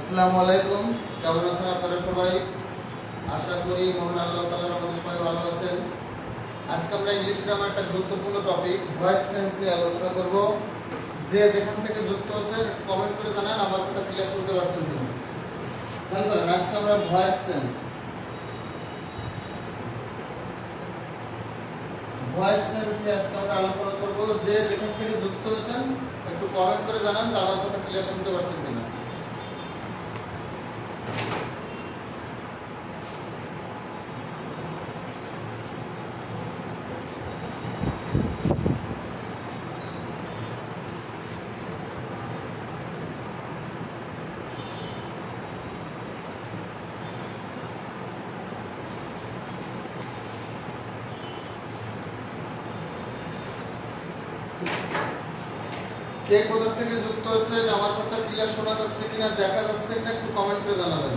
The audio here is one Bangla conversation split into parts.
আসসালামু আলাইকুম। কেমন আছেন আপনারা সবাই? আশা করি মহান আল্লাহ তাআলার রহমতে সবাই ভালো আছেন। আজকে আমরা ইংলিশ গ্রামার একটা গুরুত্বপূর্ণ টপিক ভয়েস চেঞ্জ নিয়ে আলোচনা করব। যে যেখান থেকে যুক্ত হচ্ছেন কমেন্ট করে জানান আমার কথা ক্লিয়ার শুনতে পারছেন কিনা। খেয়াল করেন, আজকে আমরা ভয়েস চেঞ্জ নিয়ে আজকে আমরা আলোচনা করব। যে যেখান থেকে যুক্ত হচ্ছেন একটু কমেন্ট করে জানান যে আমার কথা ক্লিয়ার শুনতে পারছেন কিনা। কে কোথা থেকে যুক্ত হচ্ছেন, আমার কথা ক্লিয়ার শোনা যাচ্ছে কিনা, দেখা যাচ্ছে কিনা একটু কমেন্ট করে জানাবেন।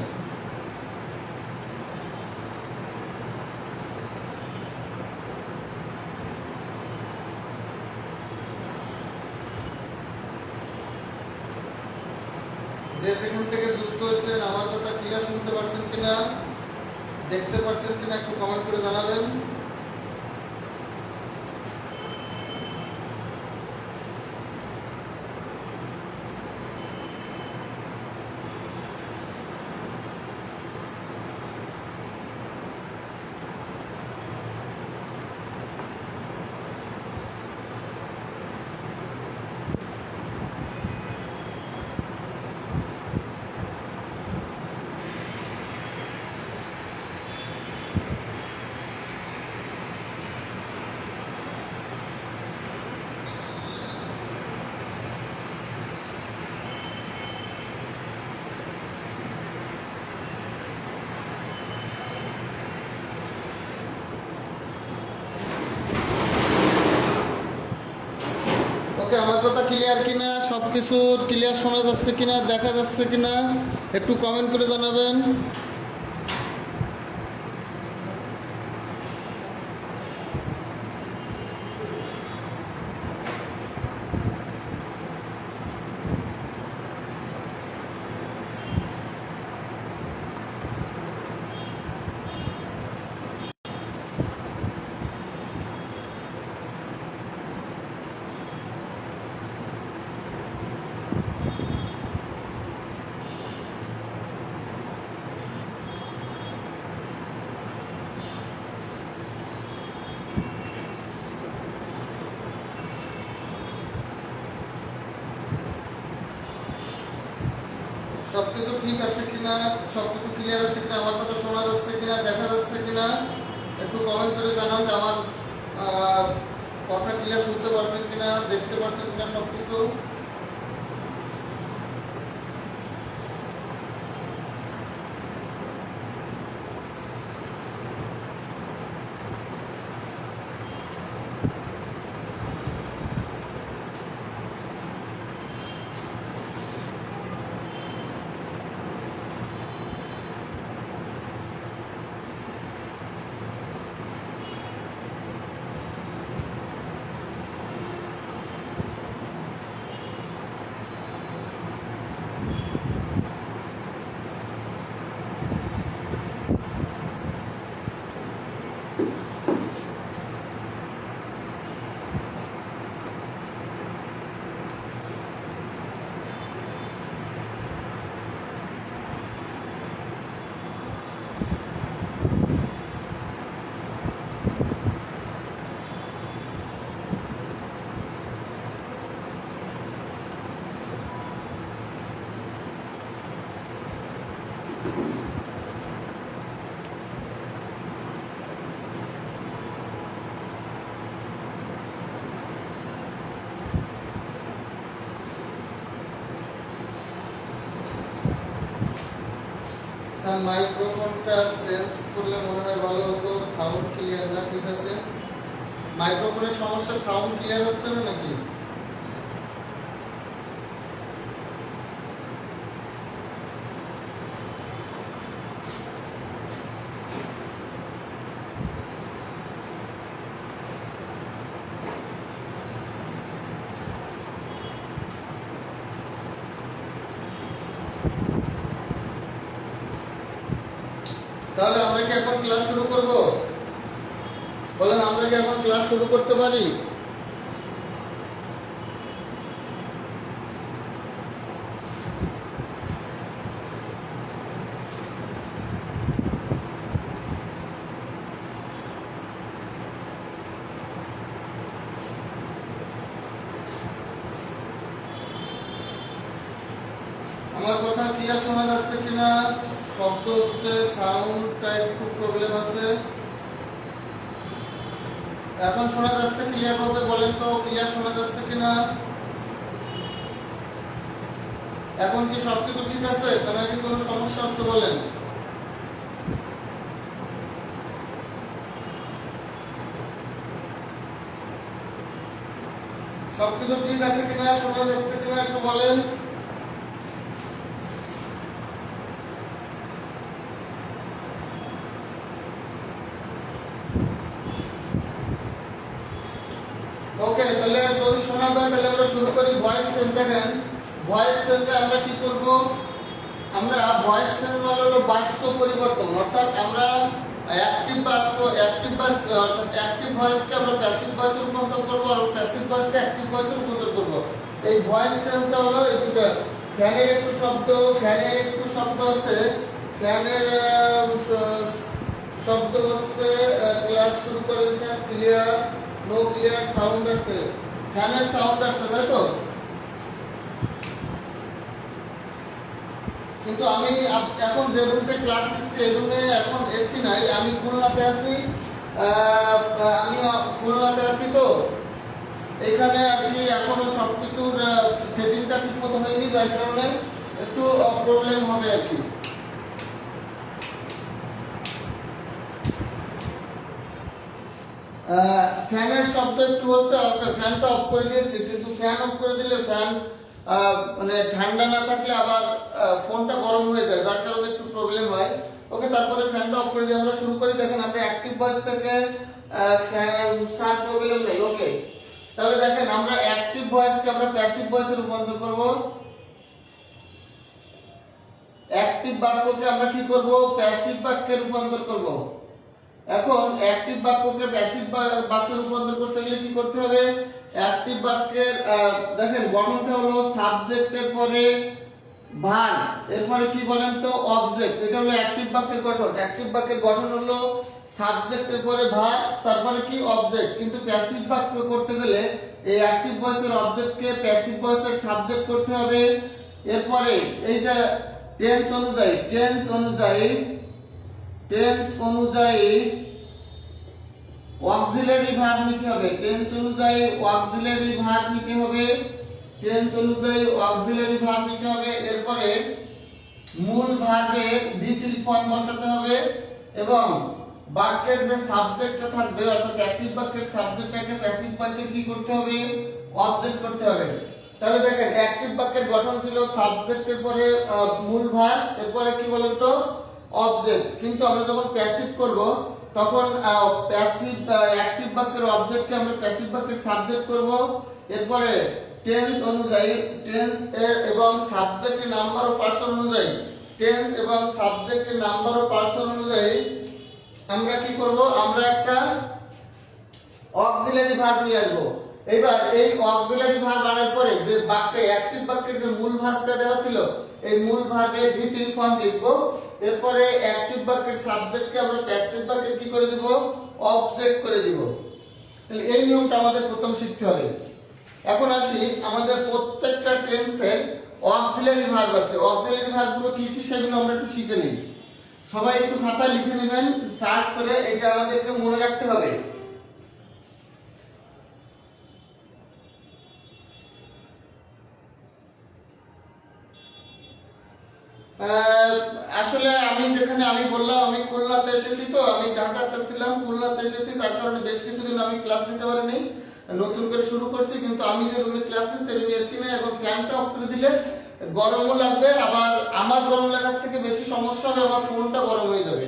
যে যেখান থেকে যুক্ত হচ্ছেন আমার কথা ক্লিয়ার শুনতে পারছেন কিনা, দেখতে পারছেন কিনা একটু কমেন্ট করে জানাবেন। ওকে, আমার কথা ক্লিয়ার কিনা, সবকিছু ক্লিয়ার শোনা যাচ্ছে কিনা, দেখা যাচ্ছে কিনা একটু কমেন্ট করে জানাবেন। সবকিছু ঠিক আছে কিনা, সবকিছু ক্লিয়ার আছে কিনা, আমার কথা শোনা যাচ্ছে কিনা, দেখা যাচ্ছে কিনা একটু কমেন্ট করে জানান যে আমার কথা ক্লিয়ার শুনতে পারছেন কিনা, দেখতে পারছেন কিনা সবকিছু। স্যার, মাইক্রোফোনটা চেঞ্জ করলে মনে হয় ভালো হতো, সাউন্ড ক্লিয়ার না। ঠিক আছে, মাইক্রোফোনের সমস্যা, সাউন্ড ক্লিয়ার হচ্ছে না নাকি? তাহলে আমরা কি এখন ক্লাস শুরু করব? বলেন, আমরা কি এখন ক্লাস শুরু করতে পারি? আমার কথা ক্লিয়ার শোনা যাচ্ছে কিনা? শব্দ হচ্ছে, সাউন্ডটা একটু প্রবলেম আছে। এখন শোনা যাচ্ছে ক্লিয়ার ভাবে? বলেন তো ক্লিয়ার শোনা যাচ্ছে কিনা? এখন কি সবকিছু ঠিক আছে নাকি কোনো সমস্যা হচ্ছে? বলেন। সবকিছু ঠিক আছে কিনা, শোনা যাচ্ছে কিনা একটু বলেন। ওকে, তাহলে যদি শোনা যায় তাহলে আমরা শুরু করি। Voice change. দেখেন, ভয়েস চেঞ্জে আমরা কি করব? আমরা ভয়েস চেঞ্জ মানে হলো বাক্য পরিবর্তন, অর্থাৎ আমরা অ্যাক্টিভ বাক্য, অ্যাক্টিভ বাক্য অর্থাৎ অ্যাক্টিভ ভয়েসকে আমরা প্যাসিভ ভয়েসে রূপান্তর করব, আর প্যাসিভ ভয়েসকে অ্যাক্টিভ ভয়েসে রূপান্তর করব। এই ভয়েস চেঞ্জটা হলো এই দুটো। ফ্যানের একটু শব্দ আছে, ফ্যানের শব্দ হচ্ছে। ক্লাস শুরু করেছে, ক্লিয়ার, নো ক্লিয়ার সাউন্ড আছে, ফ্যানের সাউন্ড আছে, তাই তো? কিন্তু আমি এখন যে রুমে ক্লাস নিচ্ছি এই রুমে এখন এসি নাই। আমি খুলনাতে আছি, তো এখানে আর কি এখনো সবকিছুর সেটিংটা ঠিক মতো হয়নি, যার কারণে একটু প্রবলেম হবে আর কি। ফ্যানের শব্দ একটু হচ্ছে। ফ্যানটা অফ করে দিয়েছি, কিন্তু ফ্যান অফ করে দিলে ফ্যান মানে ঠান্ডা না থাকলে আবার ফোনটা গরম হয়ে যায়, যার কারণে একটু প্রবলেম হয়। ওকে, তারপরে ফ্যানটা অফ করে দিয়ে আমরা শুরু করি। দেখেন, আমরা অ্যাক্টিভ ভয়েস থেকে সার প্রবলেম নেই। ওকে, তাহলে দেখেন, আমরা অ্যাক্টিভ ভয়েসকে আমরা প্যাসিভ ভয়েসে রূপান্তর করব। অ্যাক্টিভ বাক্যকে আমরা কি করব? প্যাসিভ বাক্যে রূপান্তর করব। এখন অ্যাক্টিভ বাক্যকে প্যাসিভ বাক্যে রূপান্তর করতে গেলে কি করতে হবে? অ্যাক্টিভ বাক্যের দেখেন গঠনটা হলো সাবজেক্টের পরে ভার্ব, এরপরে কি বলেন তো? অবজেক্ট। এটা হলো অ্যাক্টিভ বাক্যের গঠন। অ্যাক্টিভ বাক্যের গঠন হলো সাবজেক্টের পরে ভার্ব, তারপরে কি? অবজেক্ট। কিন্তু প্যাসিভ বাক্য করতে গেলে এই অ্যাক্টিভ ভয়েসের অবজেক্টকে প্যাসিভ ভয়েসের সাবজেক্ট করতে হবে। এরপরে এই যে টেন্স অনুযায়ী অক্সিলারি ভার্ব নিতে হবে। এরপরে মূল ভার্বের ভিত্তির ফর্ম বসাতে হবে এবং বাক্যের যে সাবজেক্টটা থাকবে, অর্থাৎ অ্যাক্টিভ বাক্যের সাবজেক্টটাকে প্যাসিভ বাক্যে কি করতে হবে? অবজেক্ট করতে হবে। তাহলে দেখেন, অ্যাক্টিভ বাক্যের গঠন ছিল সাবজেক্টের পরে মূল ভার্ব, এরপরে কি বলেন তো? অবজেক্ট। কিন্তু আমরা যখন প্যাসিভ করব তখন প্যাসিভ অ্যাক্টিভ বাক্যের অবজেক্টকে আমরা প্যাসিভ বাক্যের সাবজেক্ট করব। এরপরে টেন্স এবং সাবজেক্টের নাম্বার অফ পার্সন অনুযায়ী আমরা কি করব? আমরা একটা অক্সিলারি ভার্ব নিয়ে আসবো। এবার এই অক্সিলারি ভার্ব আনার পরে যে বাক্যে অ্যাক্টিভ বাক্যের যে মূল ভার্বটা দেওয়া ছিল, এই মূল ভার্বের ভিত্তির ফর্ম লিখব। এরপরে অ্যাক্টিভ বাক্যের সাবজেক্টকে আমরা প্যাসিভ বাক্যে কি করে দিব? অবজেক্ট করে দিব। তাহলে এই নিয়মটা আমাদের প্রথম শিখতে হবে। এখন আসি, আমাদের প্রত্যেকটা টেন্সের অক্সিলারি ভার্ব আছে। অক্সিলারি ভার্বগুলো কি কি সেগুলো আমরা একটু শিখে নিই। সবাই একটু খাতা লিখে নেবেন চার্ট করে, এটা আমাদেরকে মনে রাখতে হবে। আসলে আমি বললাম আমি খুলনাতে এসেছি, তো আমি ঢাকাতে ছিলাম, খুলনাতে এসেছি, তার কারণে বেশ কিছুদিন আমি ক্লাস নিতে পারিনি, নতুন করে শুরু করছি। কিন্তু আমি যে রুমে ক্লাস নিচ্ছি সেই রুমে এসি না। এখন ফ্যানটা অফ করে দিলে গরমও লাগবে, আবার আমার গরম লাগার থেকে বেশি সমস্যা হবে, আমার ফোনটা গরম হয়ে যাবে।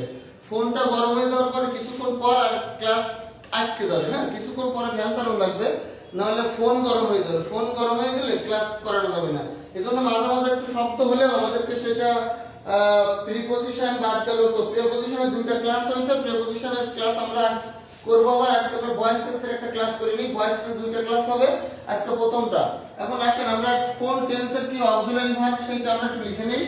ফোনটা গরম হয়ে যাওয়ার পরে কিছুক্ষণ পর আর ক্লাস আটকে যাবে। হ্যাঁ, কিছুক্ষণ পরে ফ্যান চালানো লাগবে, নাহলে ফোন গরম হয়ে যাবে। ফোন গরম হয়ে গেলে ক্লাস করানো যাবে না। এই জন্য মাঝে মাঝে একটু শব্দ হলেও আমাদেরকে সেটা প্রিপজিশন বাদ গেল। তো প্রিপজিশনের দুইটা ক্লাস হয়েছে, প্রিপজিশনের ক্লাস আমরা করব আবার। আজকে আমরা ভয়েস সেন্সের একটা ক্লাস করিনি, ভয়েস সেন্স দুইটা ক্লাস হবে, আজকে প্রথমটা। এখন আসেন আমরা কোন টেন্সের কি অক্সিলারি ভার্ব সেটা আমরা একটু লিখে নেই।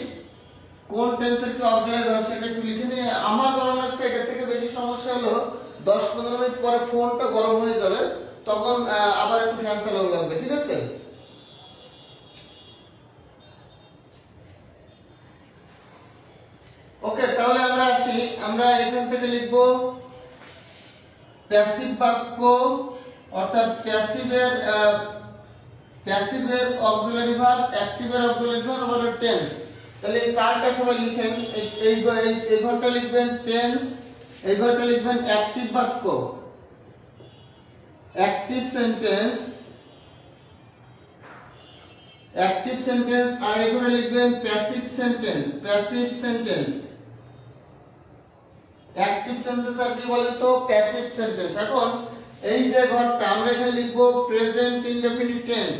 কোন টেন্সের কি অক্সিলারি ভার্ব সেটা একটু লিখে নেই। আমার গরম লাগছে, এটার থেকে বেশি সমস্যা হলো 10-15 মিনিট পরে ফোনটা গরম হয়ে যাবে, তখন আবার একটু ফ্যান চালানো লাগবে, ঠিক আছে? ওকে, তাহলে আমরা আসি। আমরা এখান থেকে লিখব প্যাসিভ বাক্য, অর্থাৎ প্যাসিভের অক্সিলারি ভার্ব, অ্যাক্টিভের অক্সিলারি ভার্ব হলো টেন্স। তাহলে এই চারটা সবাই লিখেন। এই ঘরটা লিখবেন টেন্স, এই ঘরটা লিখবেন অ্যাক্টিভ বাক্য, অ্যাক্টিভ সেন্টেন্স, অ্যাক্টিভ সেন্টেন্স, আর এই ঘরে লিখবেন passive sentence, passive sentence. Active sentence আর কি বলেন তো? Passive sentence. এখন এই যে ঘরটা আমরা এখানে লিখব present indefinite tense.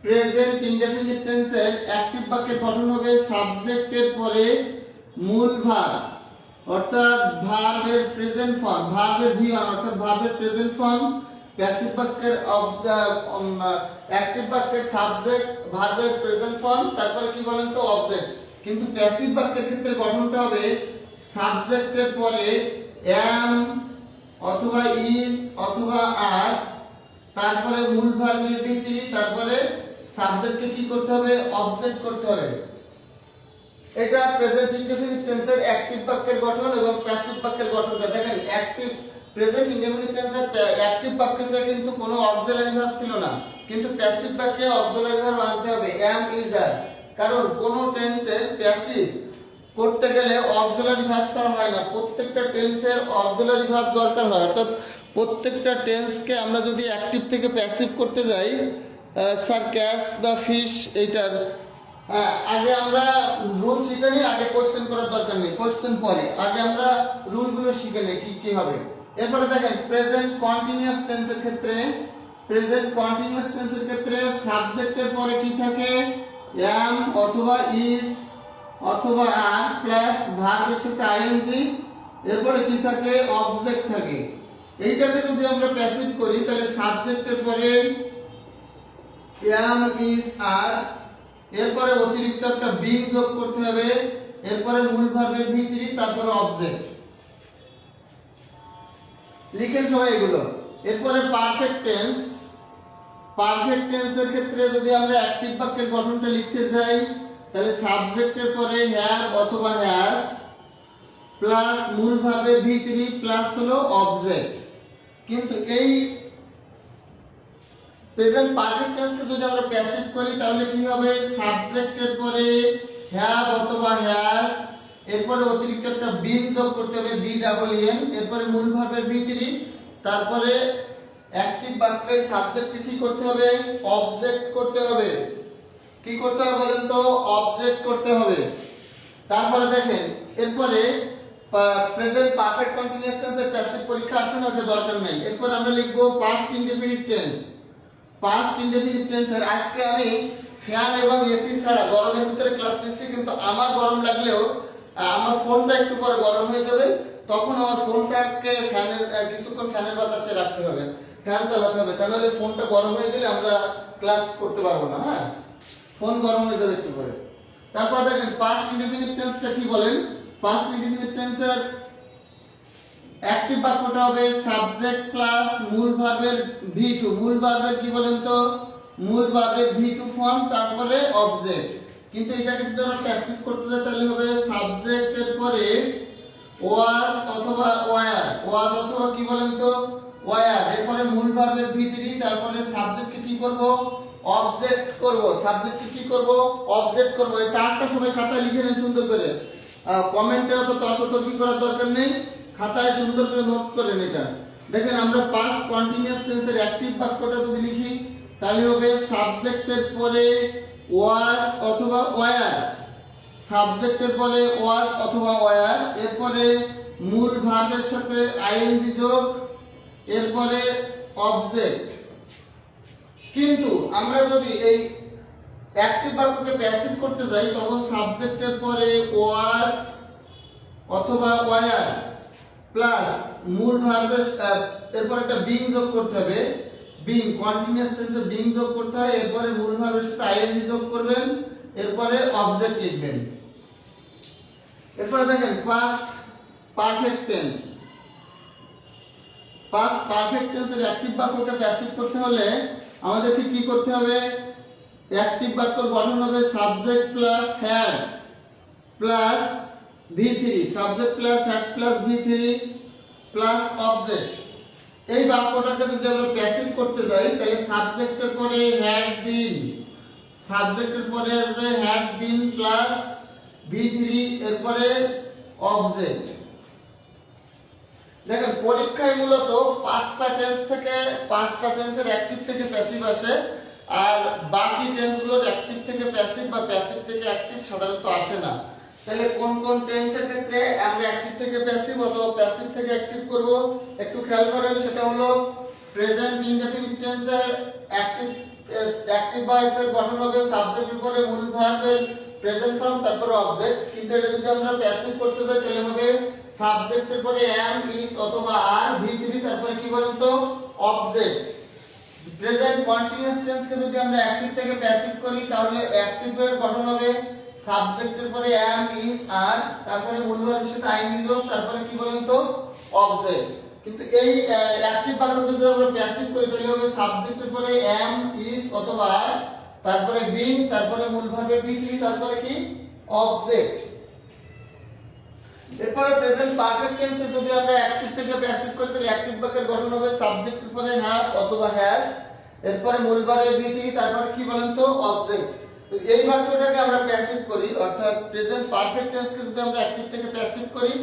Present indefinite টেন্সের অ্যাক্টিভ বাক্যের গঠন হবে সাবজেক্টের পরে মূল ভার্ব, অর্থাৎ ভার্বের প্রেজেন্ট ফর্ম, ভার্বের V1 অর্থাৎ ভার্বের প্রেজেন্ট ফর্ম। প্যাসিভ বাক্যের অ্যাক্টিভ বাক্যের সাবজেক্ট, ভার্বের প্রেজেন্ট ফর্ম, তারপর কি বলেন তো? অবজেক্ট। কিন্তু প্যাসিভ বাক্যের ক্ষেত্রে গঠনটা হবে সাবজেক্টের পরে am অথবা is অথবা are, তারপরে মূল ভার্বের ভিত্তি, তারপরে সাবজেক্টকে কি করতে হবে? অবজেক্ট করতে হবে। এটা প্রেজেন্ট ইনডেফিনিট টেন্সের অ্যাক্টিভ বাক্যের গঠন এবং প্যাসিভ বাক্যের গঠনটা দেখেন। অ্যাক্টিভ প্রেজেন্ট ইনডেফিনিট টেন্সের অ্যাক্টিভ বাক্যে কিন্তু কোনো অক্সিলারি ভার্ব ছিল না, কিন্তু প্যাসিভ বাক্যে অক্সিলারি ভার্ব আনতে হবে am is are। কারণ কোন টেন্সের প্যাসিভ করতে গেলে অক্সিলারি ভার্ব ছাড়া হয় না, প্রত্যেকটা টেন্সের অক্সিলারি ভার্ব দরকার হয়। অর্থাৎ প্রত্যেকটা টেন্সকে আমরা যদি অ্যাক্টিভ থেকে প্যাসিভ করতে যাই, স্যার ক্যাচ দ্য ফিশ, এইটার আগে আমরা রুল শিখে নিই, আগে কোশ্চেন করার দরকার নেই, কোশ্চেন পরে, আগে আমরা রুলগুলো শিখে নিই কি কি হবে। এরপরে দেখেন প্রেজেন্ট কন্টিনিউয়াস টেন্সের ক্ষেত্রে, প্রেজেন্ট কন্টিনিউয়াস টেন্সের ক্ষেত্রে সাবজেক্টের পরে কি থাকে? am অথবা is অথবা are প্লাস ভার্বের সাথে ing, এরপরে কি থাকে? অবজেক্ট থাকে। এইটাকে যদি আমরা প্যাসিভ করি তাহলে সাবজেক্টের পরে am is are, এরপরে অতিরিক্ত একটা বিং যোগ করতে হবে, এরপরে মূল ভার্বের ভিতরি, তারপরে অবজেক্ট। লিখেন সবাই এগুলো। এরপরে পারফেক্ট টেন্স, পারফেক্ট টেন্সের ক্ষেত্রে যদি আমরা অ্যাক্টিভ বাক্যের গঠনটা লিখতে যাই তাহলে সাবজেক্টের পরে হ্যাভ অথবা হ্যাজ প্লাস মূল ভার্বের ভিতরি প্লাস হলো অবজেক্ট। কিন্তু এই প্রেজেন্ট পারফেক্ট টেন্সকে যদি আমরা প্যাসিভ করি তাহলে কি হবে? সাবজেক্টের পরে হ্যাভ অথবা হ্যাজ, এরপরে অতিরিক্ত একটা বিন যোগ করতে হবে, BEEN, এরপরে মূল ভার্বের ভিতরি, তারপরে অ্যাক্টিভ বাক্যের সাবজেক্টকে কি করতে হবে? অবজেক্ট করতে হবে। কি করতে হবে বলেন তো? অবজেক্ট করতে হবে। তারপরে দেখেন এরপরে প্রেজেন্ট পারফেক্ট কন্টিনিউয়াস টেন্সের প্যাসিভ পরীক্ষা আসে না, ওটা দরকার নাই। এরপর আমরা লিখব past indefinite tense. Past indefinite টেন্সের আজকে আমি ফ্যান এবং এসি ছাড়া গরমের ভিতরে ক্লাস নিচ্ছি, কিন্তু আমার গরম লাগলেও আমার ফোনটা একটু পরে গরম হয়ে যাবে, তখন আমার ফোনটাকে ফ্যানের কিছুক্ষণ ফ্যানের বাতাসে রাখতে হবে, ফ্যান চালাতে হবে, তাহলে ফোনটা গরম হয়ে গেলে আমরা ক্লাস করতে পারবো না। হ্যাঁ, ফোন গরম হয়ে যাবে একটু পরে। তারপর দেখেন পাস্ট ইনডেফিনিট টেন্সটা কি বলেন? পাস্ট ইনডেফিনিট টেন্সের অ্যাক্টিভ বাক্যটা হবে সাবজেক্ট প্লাস মূল ভার্বের V2, মূল ভার্বের কি বলেন তো? মূল ভার্বের V2 ফর্ম, তারপরে অবজেক্ট। কিন্তু এটাকে যদি আমরা প্যাসিভ করতে যাই তাহলে হবে সাবজেক্টের পরে ওয়াজ অথবা ওয়ার, ওয়াজ অথবা কি বলেন তো? ওয়ার, এরপরে মূল ভার্বের ভিতরি, তারপরে সাবজেক্টকে কি করব? অবজেক্ট করব। সাবজেক্টকে কি করব? অবজেক্ট করব। এই চারটা সবাই খাতায় লিখে নেন সুন্দর করে, কমেন্টে অত তর্কতর্কি করার দরকার নেই, খাতায় সুন্দর করে নোট করেন এটা। দেখেন আমরা পাস্ট কন্টিনিউয়াস টেন্সের অ্যাক্টিভ বাক্যটা যদি লিখি তাহলে হবে সাবজেক্টের পরে ওয়াজ অথবা ওয়ার, সাবজেক্টের পরে ওয়াজ অথবা ওয়ার, এরপরে মূল ভার্বের সাথে আইএনজি যোগ, এরপরে অবজেক্ট। কিন্তু আমরা যদি এই অ্যাক্টিভ বাক্যকে প্যাসিভ করতে যাই তখন সাবজেক্টের পরে ওয়াজ অথবা ওয়ার প্লাস মূল ভার্বের এরপর একটা বিং যোগ করতে হবে। বিং কন্টিনিউয়াস টেন্সে বিং যোগ করতে হয়, এরপরে মূল ভার্বের সাথে আইএনজি যোগ করবেন, এরপরে অবজেক্ট লিখবেন। এরপরে দেখেন past perfect tense. Past perfect টেন্সের অ্যাক্টিভ বাক্যকে প্যাসিভ করতে হলে আমাদেরকে কি করতে হবে? অ্যাক্টিভ বাক্যের গঠন হবে subject plus had plus V3, subject plus had plus V3 plus object. এই বাক্যটাকে যদি আমরা প্যাসিভ করতে যাই তাহলে সাবজেক্টের পরে হ্যাড বিন, সাবজেক্টের পরে আসবে হ্যাড বিন প্লাস V3, এরপরে অবজেক্ট। দেখেন পরীক্ষায় মূলত পাঁচটা টেন্স থেকে পাঁচটা টেন্সের অ্যাক্টিভ থেকে প্যাসিভ আসে, আর বাকি টেন্সগুলোর অ্যাক্টিভ থেকে প্যাসিভ বা প্যাসিভ থেকে অ্যাক্টিভ সাধারণত আসে না। তাহলে কোন কোন টেন্সের ক্ষেত্রে আমরা অ্যাক্টিভ থেকে প্যাসিভ অথবা প্যাসিভ থেকে অ্যাক্টিভ করব একটু খেয়াল করেন। সেটা হলো প্রেজেন্ট ইনডেফিনিট টেন্সের অ্যাক্টিভ ভয়েসের গঠন হবে সাবজেক্টের পরে মূল ভার্বের প্রেজেন্ট ফর্ম তারপর অবজেক্ট। কিন্তু এটা যদি আমরা প্যাসিভ করতে যাই তাহলে হবে সাবজেক্টের পরে am is অথবা are V3 তারপরে কি বলেন তো অবজেক্ট। প্রেজেন্ট কন্টিনিউয়াস টেন্সকে যদি আমরা অ্যাক্টিভ থেকে প্যাসিভ করি তাহলে অ্যাক্টিভ এর গঠন হবে সাবজেক্টের পরে am is are তারপরে মূল ভার্বের সাথে ing যোগ তারপরে কি বলেন তো অবজেক্ট। কিন্তু এই অ্যাক্টিভ বাক্য যদি আমরা প্যাসিভ করি তাহলে হবে সাবজেক্টের পরে am is অথবা are তারপরে being তারপরে মূল ভার্বের V3 তারপরে কি অবজেক্ট। এরপরে প্রেজেন্ট পারফেক্ট টেন্সে যদি আমরা অ্যাক্টিভ থেকে প্যাসিভ করি তাহলে অ্যাক্টিভ বাক্যের গঠন হবে সাবজেক্টের পরে হ্যাভ অথবা হ্যাজ, এরপরে মূল ভার্বের V3 তারপর কি বলেন তো অবজেক্ট। তো এই বাক্যটাকে আমরা প্যাসিভ করি অর্থাৎ প্রেজেন্ট পারফেক্ট টেন্সকে যদি আমরা অ্যাক্টিভ থেকে প্যাসিভ করি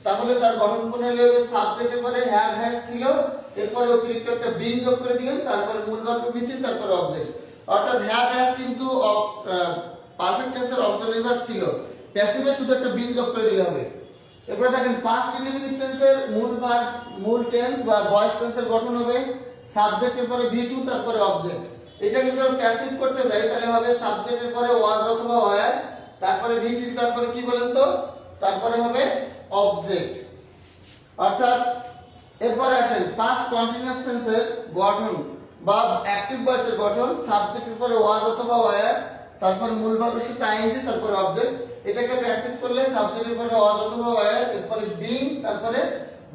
তাহলে তার গঠন প্রণালী হবে সাবজেক্টের পরে হ্যাভ হ্যাজ ছিল, এরপরে অতিরিক্ত একটা বিং যোগ করে দিবেন, তারপরে মূল ভার্বের V3 তারপরে অবজেক্ট। অর্থাৎ হ্যাভ হ্যাজ কিন্তু পারফেক্ট টেন্সের অক্সিলারি ভার্ব ছিল, প্যাসিভে শুধু একটা বিং যোগ করে দিলে হবে। এরপরে দেখেন পাস্ট ইনডেফিনিট টেন্সের মূল টেন্স বা ভয়েস টেন্সের গঠন হবে সাবজেক্টের পরে V2 তারপরে অবজেক্ট। এটা যদি আমরা প্যাসিভ করতে যাই তাহলে হবে সাবজেক্টের পরে ওয়াজ অথবা ওয়্যার তারপরে V3 তারপরে কি বলেন তো তারপরে হবে অবজেক্ট। অর্থাৎ এরপরে আসেন পাস্ট কন্টিনিউয়াস টেন্সের গঠন বা অ্যাক্টিভ ভয়েসের গঠন সাবজেক্টের পরে ওয়াজ অথবা ওয়্যার তারপর মূল ভার্বের সাথে ing তারপরে অবজেক্ট। এটাকে প্যাসিভ করলে সাবজেক্টের পরে ওয়াজ অথবা ওয়্যার এরপরে বিং তারপরে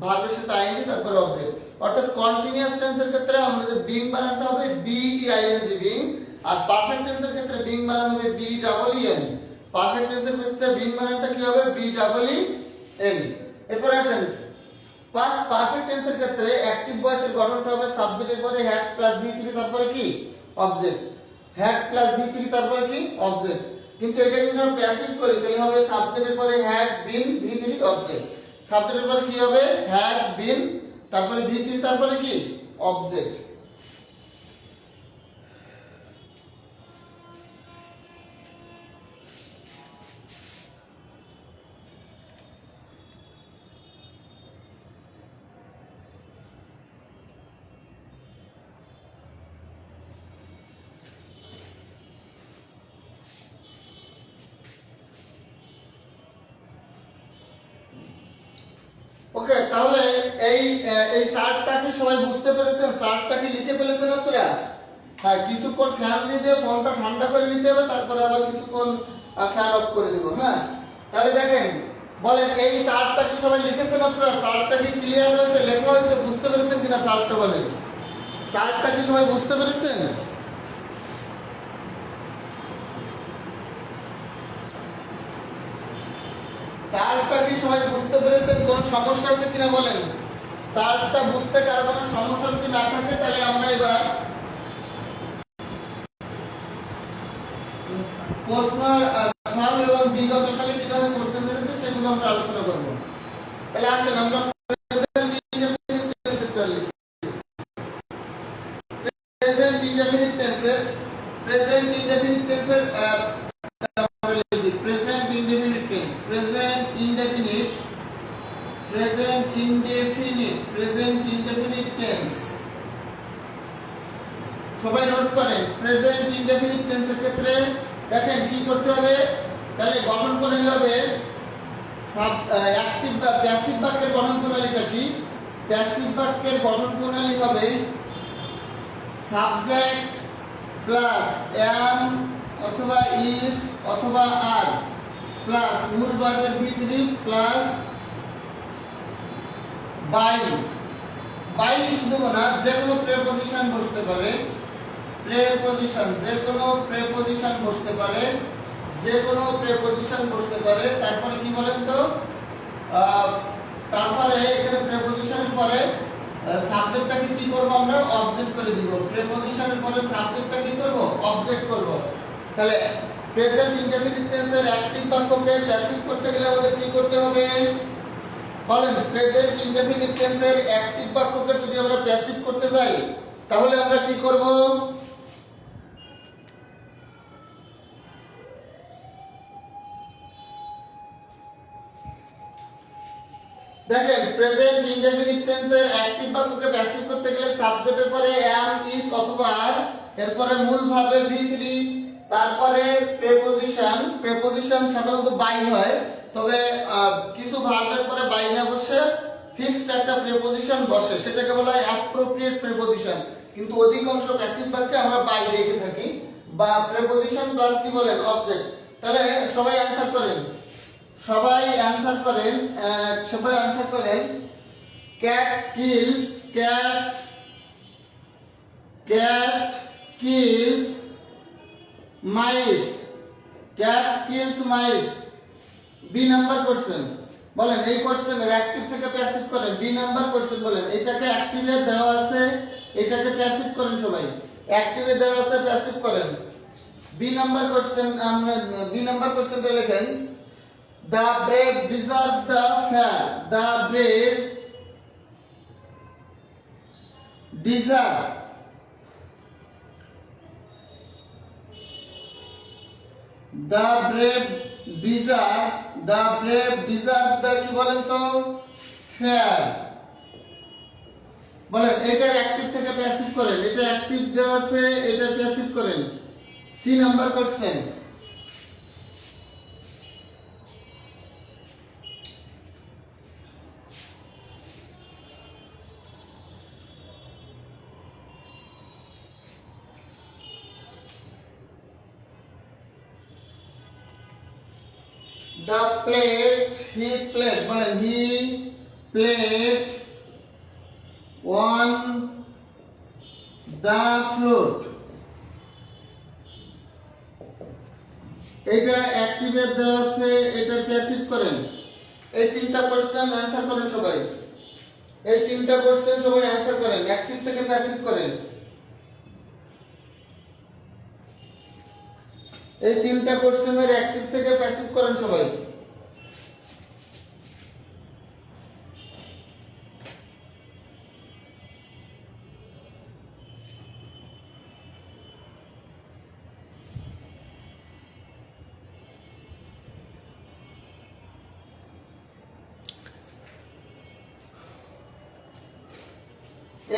ভার্বের সাথে ing তারপরে অবজেক্ট। অর্থাৎ কন্টিনিউয়াস টেন্সের ক্ষেত্রে আমরা যে বিং বানানটা হবে BEING বিং, আর পারফেক্ট টেন্সের ক্ষেত্রে বিং বানান হবে BEEN। পারফেক্ট টেন্সের ক্ষেত্রে বিং বানানটা কি হবে BEEN। এরপর আসেন পাস্ট পারফেক্ট টেন্সের ক্ষেত্রে অ্যাক্টিভ ভয়েসের গঠনটা হবে সাবজেক্টের পরে হ্যাড প্লাস V3 তারপরে কি অবজেক্ট, হ্যাড প্লাস V3 তারপরে কি অবজেক্ট। কিন্তু এটা যদি আমরা প্যাসিভ করি তাহলে হবে সাবজেক্টের পরে হ্যাড বিন V3 অবজেক্ট, সাবজেক্টের পরে কি হবে হ্যাড বিন তারপরে V3 তারপরে কি অবজেক্ট। ওকে, তাহলে এই চার্টটা কি সবাই বুঝতে পেরেছেন? চার্টটা কি লিখে ফেলেছেন আপনারা? হ্যাঁ, কিছুক্ষণ ফ্যান দিয়ে ফোনটা ঠান্ডা করে নিতে হবে, তারপরে আবার কিছুক্ষণ ফ্যান অফ করে দেব। হ্যাঁ, তাহলে দেখেন বলেন এই চার্টটা কি সবাই লিখেছেন আপনারা? চার্টটা কি ক্লিয়ার হয়েছে, লেখা হয়েছে, বুঝতে পেরেছেন কিনা? চার্টটা বলেন, চার্টটা কি সবাই বুঝতে পেরেছেন? চার্টটা কি সবাই বুঝতে পেরেছেন? কোনো সমস্যা আছে কিনা বলেন? চার্টটা বুঝতে কার কোনো সমস্যা যদি না থাকে তাহলে আমরা এবার প্রশ্ন সাল এবং বিগত সালে কি ধরনের কোশ্চেন দিয়েছে সেগুলো আমরা আলোচনা করব। তাহলে আসেন আমরা প্রেজেন্ট ইনডেফিনিট টেন্সেরটা লিখি। প্রেজেন্ট ইনডেফিনিট টেন্সের প্রেজেন্ট ইনডেফিনিট টেন্সের present indefinite tense present indefinite tense সবাই নোট করেন। প্রেজেন্ট ইনডেফিনিট টেন্সের ক্ষেত্রে দেখেন কি করতে হবে, তাহলে গঠন প্রণালী হবে অ্যাক্টিভ বা প্যাসিভ বাক্যের গঠন প্রণালীটা কি? প্যাসিভ বাক্যের গঠন প্রণালী হবে সাবজেক্ট প্লাস এম অথবা ইজ অথবা আর প্লাস মূল ভার্বের ভিতরে প্লাস বাই। বাই শুধু না, যে কোনো প্রেপজিশন বসতে পারে, প্রেপজিশন যে কোনো প্রেপজিশন বসতে পারে, যে কোনো প্রেপজিশন বসতে পারে। তারপরে কি বলেন তো, তারপরে এখানে প্রেপজিশনের পরে সাবজেক্টটাকে কি করব আমরা? অবজেক্ট করে দিব। প্রেপজিশনের পরে সাবজেক্টটা কি করব? অবজেক্ট করব। তাহলে প্রেজেন্ট ইনডেফিনিট টেন্সের অ্যাক্টিভ বাক্যকে প্যাসিভ করতে গেলে আমাদের কি করতে হবে বলেন? প্রেজেন্ট ইনডেফিনিট টেন্সের অ্যাক্টিভ বাক্যকে যদি আমরা প্যাসিভ করতে যাই তাহলে আমরা কি করব? দেখেন প্রেজেন্ট ইনডেফিনিট টেন্সের অ্যাক্টিভ বাক্যকে প্যাসিভ করতে গেলে সাবজেক্টের পরে am is অথবা are, এরপরে মূল ভার্বের v3, তারপরে প্রেপজিশন সাধারণত বাই হয়, তবে কিছু ভার্বের পরে বাই না বসে ফিক্সড একটা প্রেপজিশন বসে, সেটাকে বলা হয় অ্যাপ্রোপ্রিয়েট প্রেপজিশন। কিন্তু অধিকাংশ প্যাসিভ বাক্যে আমরা বাই রেখে থাকি বা প্রেপজিশন প্লাস কি বলেন? অবজেক্ট। তাহলে সবাই অ্যানসার করেন, সবাই অ্যানসার করেন cat kills mice. Cat kills mice B number question. বলেন এই কোশ্চেনের অ্যাক্টিভ থেকে প্যাসিভ করেন। বি নাম্বার কোশ্চেন বলেন, এটাকে অ্যাক্টিভে দেওয়া আছে, এটাকে প্যাসিভ করেন। সবাই অ্যাক্টিভে দেওয়া আছে, প্যাসিভ করেন। বি নাম্বার কোশ্চেন, আমরা বি নাম্বার কোশ্চেনটা লেখেন The brave deserve the fair. The brave deserve the কি বলেন তো? fair। বলেন এটার অ্যাক্টিভ থেকে প্যাসিভ করেন। এটা অ্যাক্টিভ দেওয়া আছে, এটা প্যাসিভ করেন। C number question. The played, he played, বলেন he played on the flute। এটা অ্যাক্টিভে দেওয়া আছে, এটা প্যাসিভ করেন। এই তিনটা কোশ্চেন অ্যানসার করেন সবাই। এই তিনটা কোশ্চেন সবাই অ্যানসার করেন, অ্যাক্টিভ থেকে প্যাসিভ করেন। এই তিনটা কোশ্চেনের অ্যাক্টিভ থেকে প্যাসিভ করেন সবাই।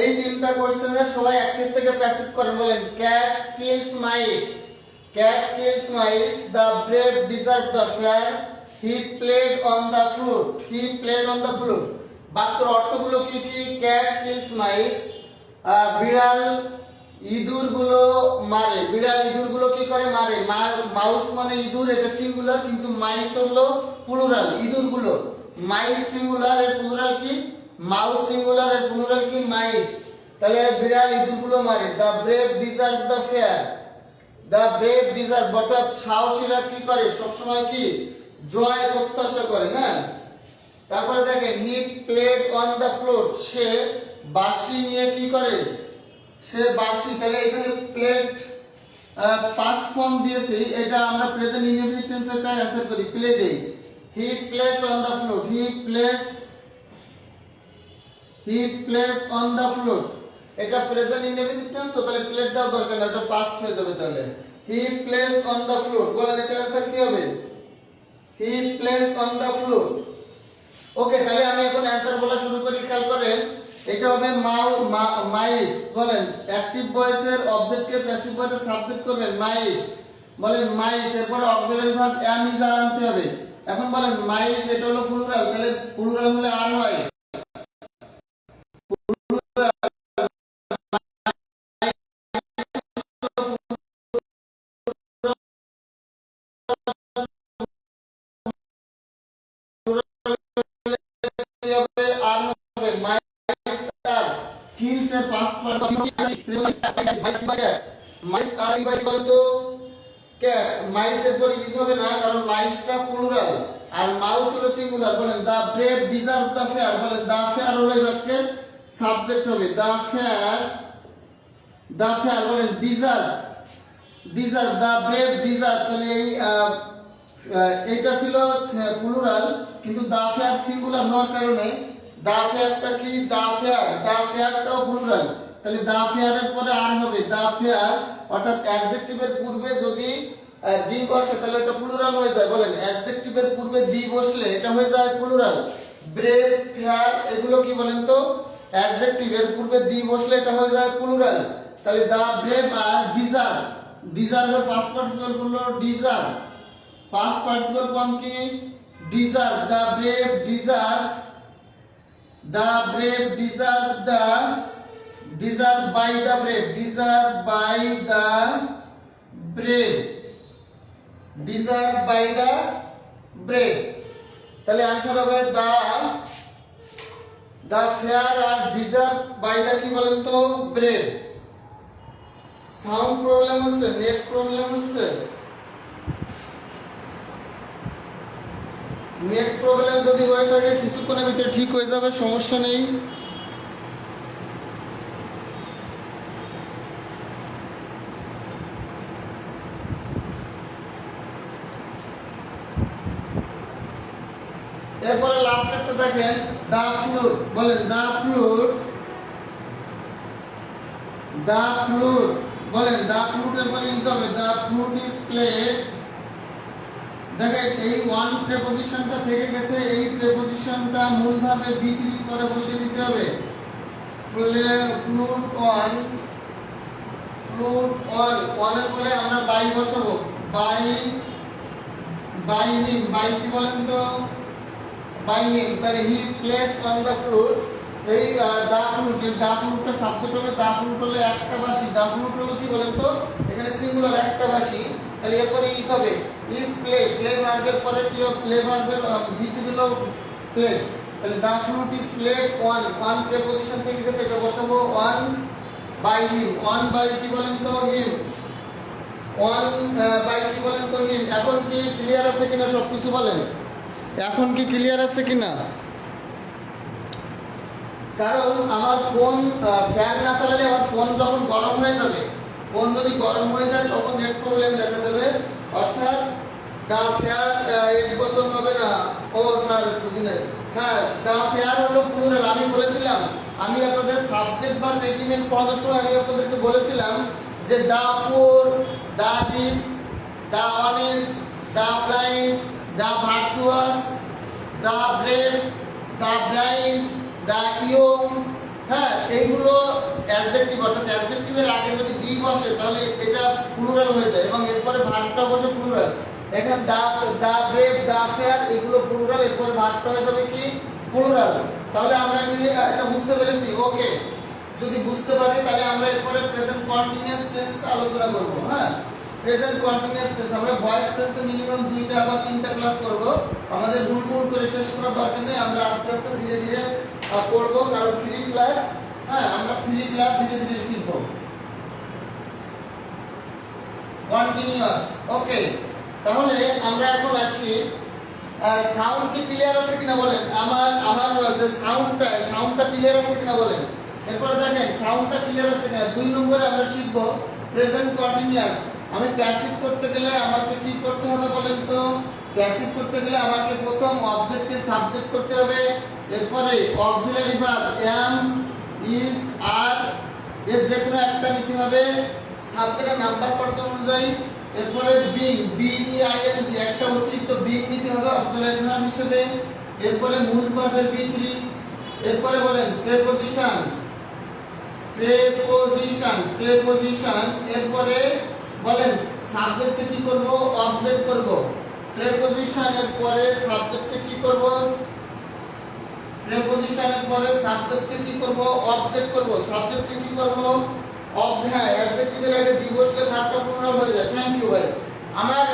এই তিনটা কোশ্চেনের সবাই অ্যাক্টিভ থেকে প্যাসিভ করেন। বলেন cat kills mice. Cat kills mice, the brave deserve the fair, he played on the flute, he played on the flute। বাক্যের অর্থগুলো কি কি? ক্যাট কিলস মাইস, বিড়াল ইঁদুরগুলো মারে। বিড়াল ইঁদুরগুলো কি করে? মারে। মাউস মানে ইঁদুর, এটা সিঙ্গুলার, কিন্তু মাইস হলো প্লুরাল। ইঁদুরগুলো মাইস সিঙ্গুলার, এর প্লুরাল কি? মাউস সিঙ্গুলার, এর প্লুরাল কি? মাইস। তাহলে বিড়াল ইঁদুরগুলো মারে। The brave deserve the fair. The brave deserve অর্থাৎ সাহসীরা কি করে? সবসময় কি? জয় প্রত্যাশা করে। হ্যাঁ, তারপরে দেখেন he played on the flute, সে বাঁশি নিয়ে কি করে? সে বাঁশি। তাহলে এখানে প্লেড পাস্ট ফর্ম দিয়েছি, এটা আমরা প্রেজেন্ট ইনডেফিনিট টেন্সেরটা অ্যানসার করি, প্লে দেই। হি plays on the flute, he plays on the flute, এটা প্রেজেন্ট ইনডেফিনিট টেন্স, তো তাহলে প্লেট দাও দরকার না, এটা পাস্ট হয়ে যাবে। তাহলে he plays on the flute, বলেন এটা आंसर কি হবে? He plays on the flute. Okay, তাহলে আমি এখন आंसर বলা শুরু করি। খেয়াল করেন, এটা হবে মাইস। বলেন অ্যাক্টিভ ভয়েসের অবজেক্টকে প্যাসিভ ভয়েসে সাবজেক্ট করবেন মাইস। বলেন মাইস, এরপরে auxiliary verb am is are আনতে হবে। এখন বলেন মাইস এটা হলো প্লুরাল, তাহলে প্লুরাল হলে আর হয়। কি হবে? আর হবে মাইস আর কিলস এর পাস্ট পার্টিসিপল মাইস আর বাই বলতো ক্যাট, মাইস এর পরে ইজ হবে না, কারণ মাইসটা প্লুরাল আর মাউস হলো সিঙ্গুলার। বলেন দা ব্রেভ ডিজার্ভ দা ফেয়ার, বলেন দা ফেয়ার হলো এই বাক্যের সাবজেক্ট হবে। দা ফেয়ার বলেন ডিজার্ভ দা ব্রেভ ডিজার্ভ, তাহলে এই এইটা ছিল প্লুরাল, কিন্তু দা ফেয়ার সিঙ্গুলার হওয়ার কারণে দা ফেয়ারটা কি দা ফেয়ারটাও প্লুরাল, তাহলে দা ফেয়ারের পরে আর হবে দা ফেয়ার, অর্থাৎ অ্যাডজেক্টিভের পূর্বে যদি দি বসে তাহলে এটা প্লুরাল হয়ে যায়। বলেন অ্যাডজেক্টিভের পূর্বে দি বসলে এটা হয়ে যায় প্লুরাল। ব্রেভ, ফেয়ার এগুলো কি বলেন তো অ্যাডজেক্টিভের পূর্বে দি বসলে এটা হয়ে যায় প্লুরাল। তাহলে দা ব্রেভ আর ডিজার্ভের পাস্ট পার্টিসিপল হলো ডিজার্ভ, পাস্ট পার্টিসিপল ফর্ম কি deserve. The brave deserve the brave deserve by the brave তাহলে आंसर হবে the fair are deserved by the কি বলেন তো brave। সাউন্ড প্রবলেম হচ্ছে, নেট প্রবলেম হচ্ছে, নেট প্রবলেম যদি হয়ে থাকে কিছুক্ষণের ভিতরে ঠিক হয়ে যাবে, সমস্যা নেই। এরপরে লাস্ট একটা দেখেন দা ফ্লুট, বলেন দা ফ্লুট বলেন দা ফ্লুটের পরে ইউজ হবে দা ফ্লুট ইজ প্লেড। দেখেন এই ওয়ান প্রেপোজিশনটা থেকে গেছে, এই প্রেপোজিশনটা মূল ভাবে বি3 পরে বসিয়ে দিতে হবে। ফ্লুট অন এর পরে আমরা বাই বসাবো, বাই হিম, বাই কি বলেন তো বাই হিম, তাহলে he plays on the flute. এই দা ফ্লুটটা সাবজেক্ট হবে, দা ফ্লুট হলো একটা বাসি, দা ফ্লুট হলো কি বলেন তো এখানে সিঙ্গুলার একটা বাসি, তাহলে এরপরে ইজ হবে ইজ প্লে ভার্বের পরে কি হবে প্লে ভার্বের বি3 হলো প্লে, তাহলে the flute is played one preposition থেকে গেছে, এটা বসাবো one by him, one by কি বলেন তো হিম, ওয়ান বাই কি বলেন তো হিম। এখন কি ক্লিয়ার আছে কিনা সবকিছু বলেন, এখন কি ক্লিয়ার আছে কিনা? কারণ আমার ফোন ফ্যান না চালালে আমার ফোন যখন গরম হয়ে যাবে, ফোন যদি গরম হয়ে যায় তখন নেট প্রবলেম দেখা দেবে। অর্থাৎ দা ফেয়ার এক বছর হবে না, ও স্যার বুঝি নাই। হ্যাঁ দা ফেয়ার হলো প্লুরাল, আমি বলেছিলাম, আমি আপনাদের সাবজেক্ট বা এগ্রিমেন্ট পড়ানোর সময় আমি আপনাদেরকে বলেছিলাম যে the poor, the rich, the honest, the blind, the virtuous, the brave, the blind, the young, হ্যাঁ এইগুলো অ্যাডজেক্টিভ, অর্থাৎ অ্যাডজেক্টিভের আগে যদি দি বসে তাহলে এটা প্লুরাল হয়ে যায় এবং এরপরে ভার্বটা বসে প্লুরাল। এখানে দা ব্রেভ, দা ফেয়ার এগুলো প্লুরাল, এরপরে ভার্বটা হয়ে যাবে কি প্লুরাল। তাহলে আমরা কি এটা বুঝতে পেরেছি? ওকে, যদি বুঝতে পারি তাহলে আমরা এরপরে প্রেজেন্ট কন্টিনিউয়াস টেন্সটা আলোচনা করব। হ্যাঁ প্রেজেন্ট কন্টিনিউয়াস টেন্স আমরা ভয়েস টেন্সে মিনিমাম 2টা বা 3টা ক্লাস করব, আমাদের ভুল করে শেষ করার দরকার নেই, আমরা আস্তে আস্তে ধীরে ধীরে পড়ব, কারণ ফ্রি ক্লাস। হ্যাঁ আমরা ফ্রি ক্লাস ধীরে ধীরে শিখব। কন্টিনিউয়াস, ওকে। তাহলে আমরা এখন আসি সাউন্ড কি ক্লিয়ার আছে কিনা বলেন, আমার যে সাউন্ডটা ক্লিয়ার আছে কিনা বলেন। এরপরে দেখেন সাউন্ডটা ক্লিয়ার আছে কিনা। 2 নম্বরে আমরা শিখব প্রেজেন্ট কন্টিনিউয়াস। আমি প্যাসিভ করতে গেলে আমাকে কি করতে হবে বলেন তো? প্যাসিভ করতে গেলে আমাকে প্রথম অবজেক্টকে সাবজেক্ট করতে হবে, এরপরে auxiliary verb am, is, are এর যে কোনো একটা নিতে হবে সাবজেক্টের নাম্বার পার্সন অনুযায়ী, এরপরে being, B-E-I-N-G একটা অতিরিক্ত being নিতে হবে অক্সিলারি ভার্ব হিসেবে, এরপরে মূল ভার্বের B3, এরপরে বলেন প্রেপোজিশন, এরপরে বলেন সাবজেক্টে কি করব অবজেক্ট করব প্রেপোজিশনের পরে সাবজেক্টে কি করব প্রেপোজিশনের পরে সাবজেক্টে কি করব অবজেক্ট করব সাবজেক্টে কি করব অবজেক্ট হ্যাঁ অ্যাডজেক্টিভের আগে দি বসলে ভার্বটা পুনরায় হয়ে যায় থ্যাংক ইউ ভাই আমার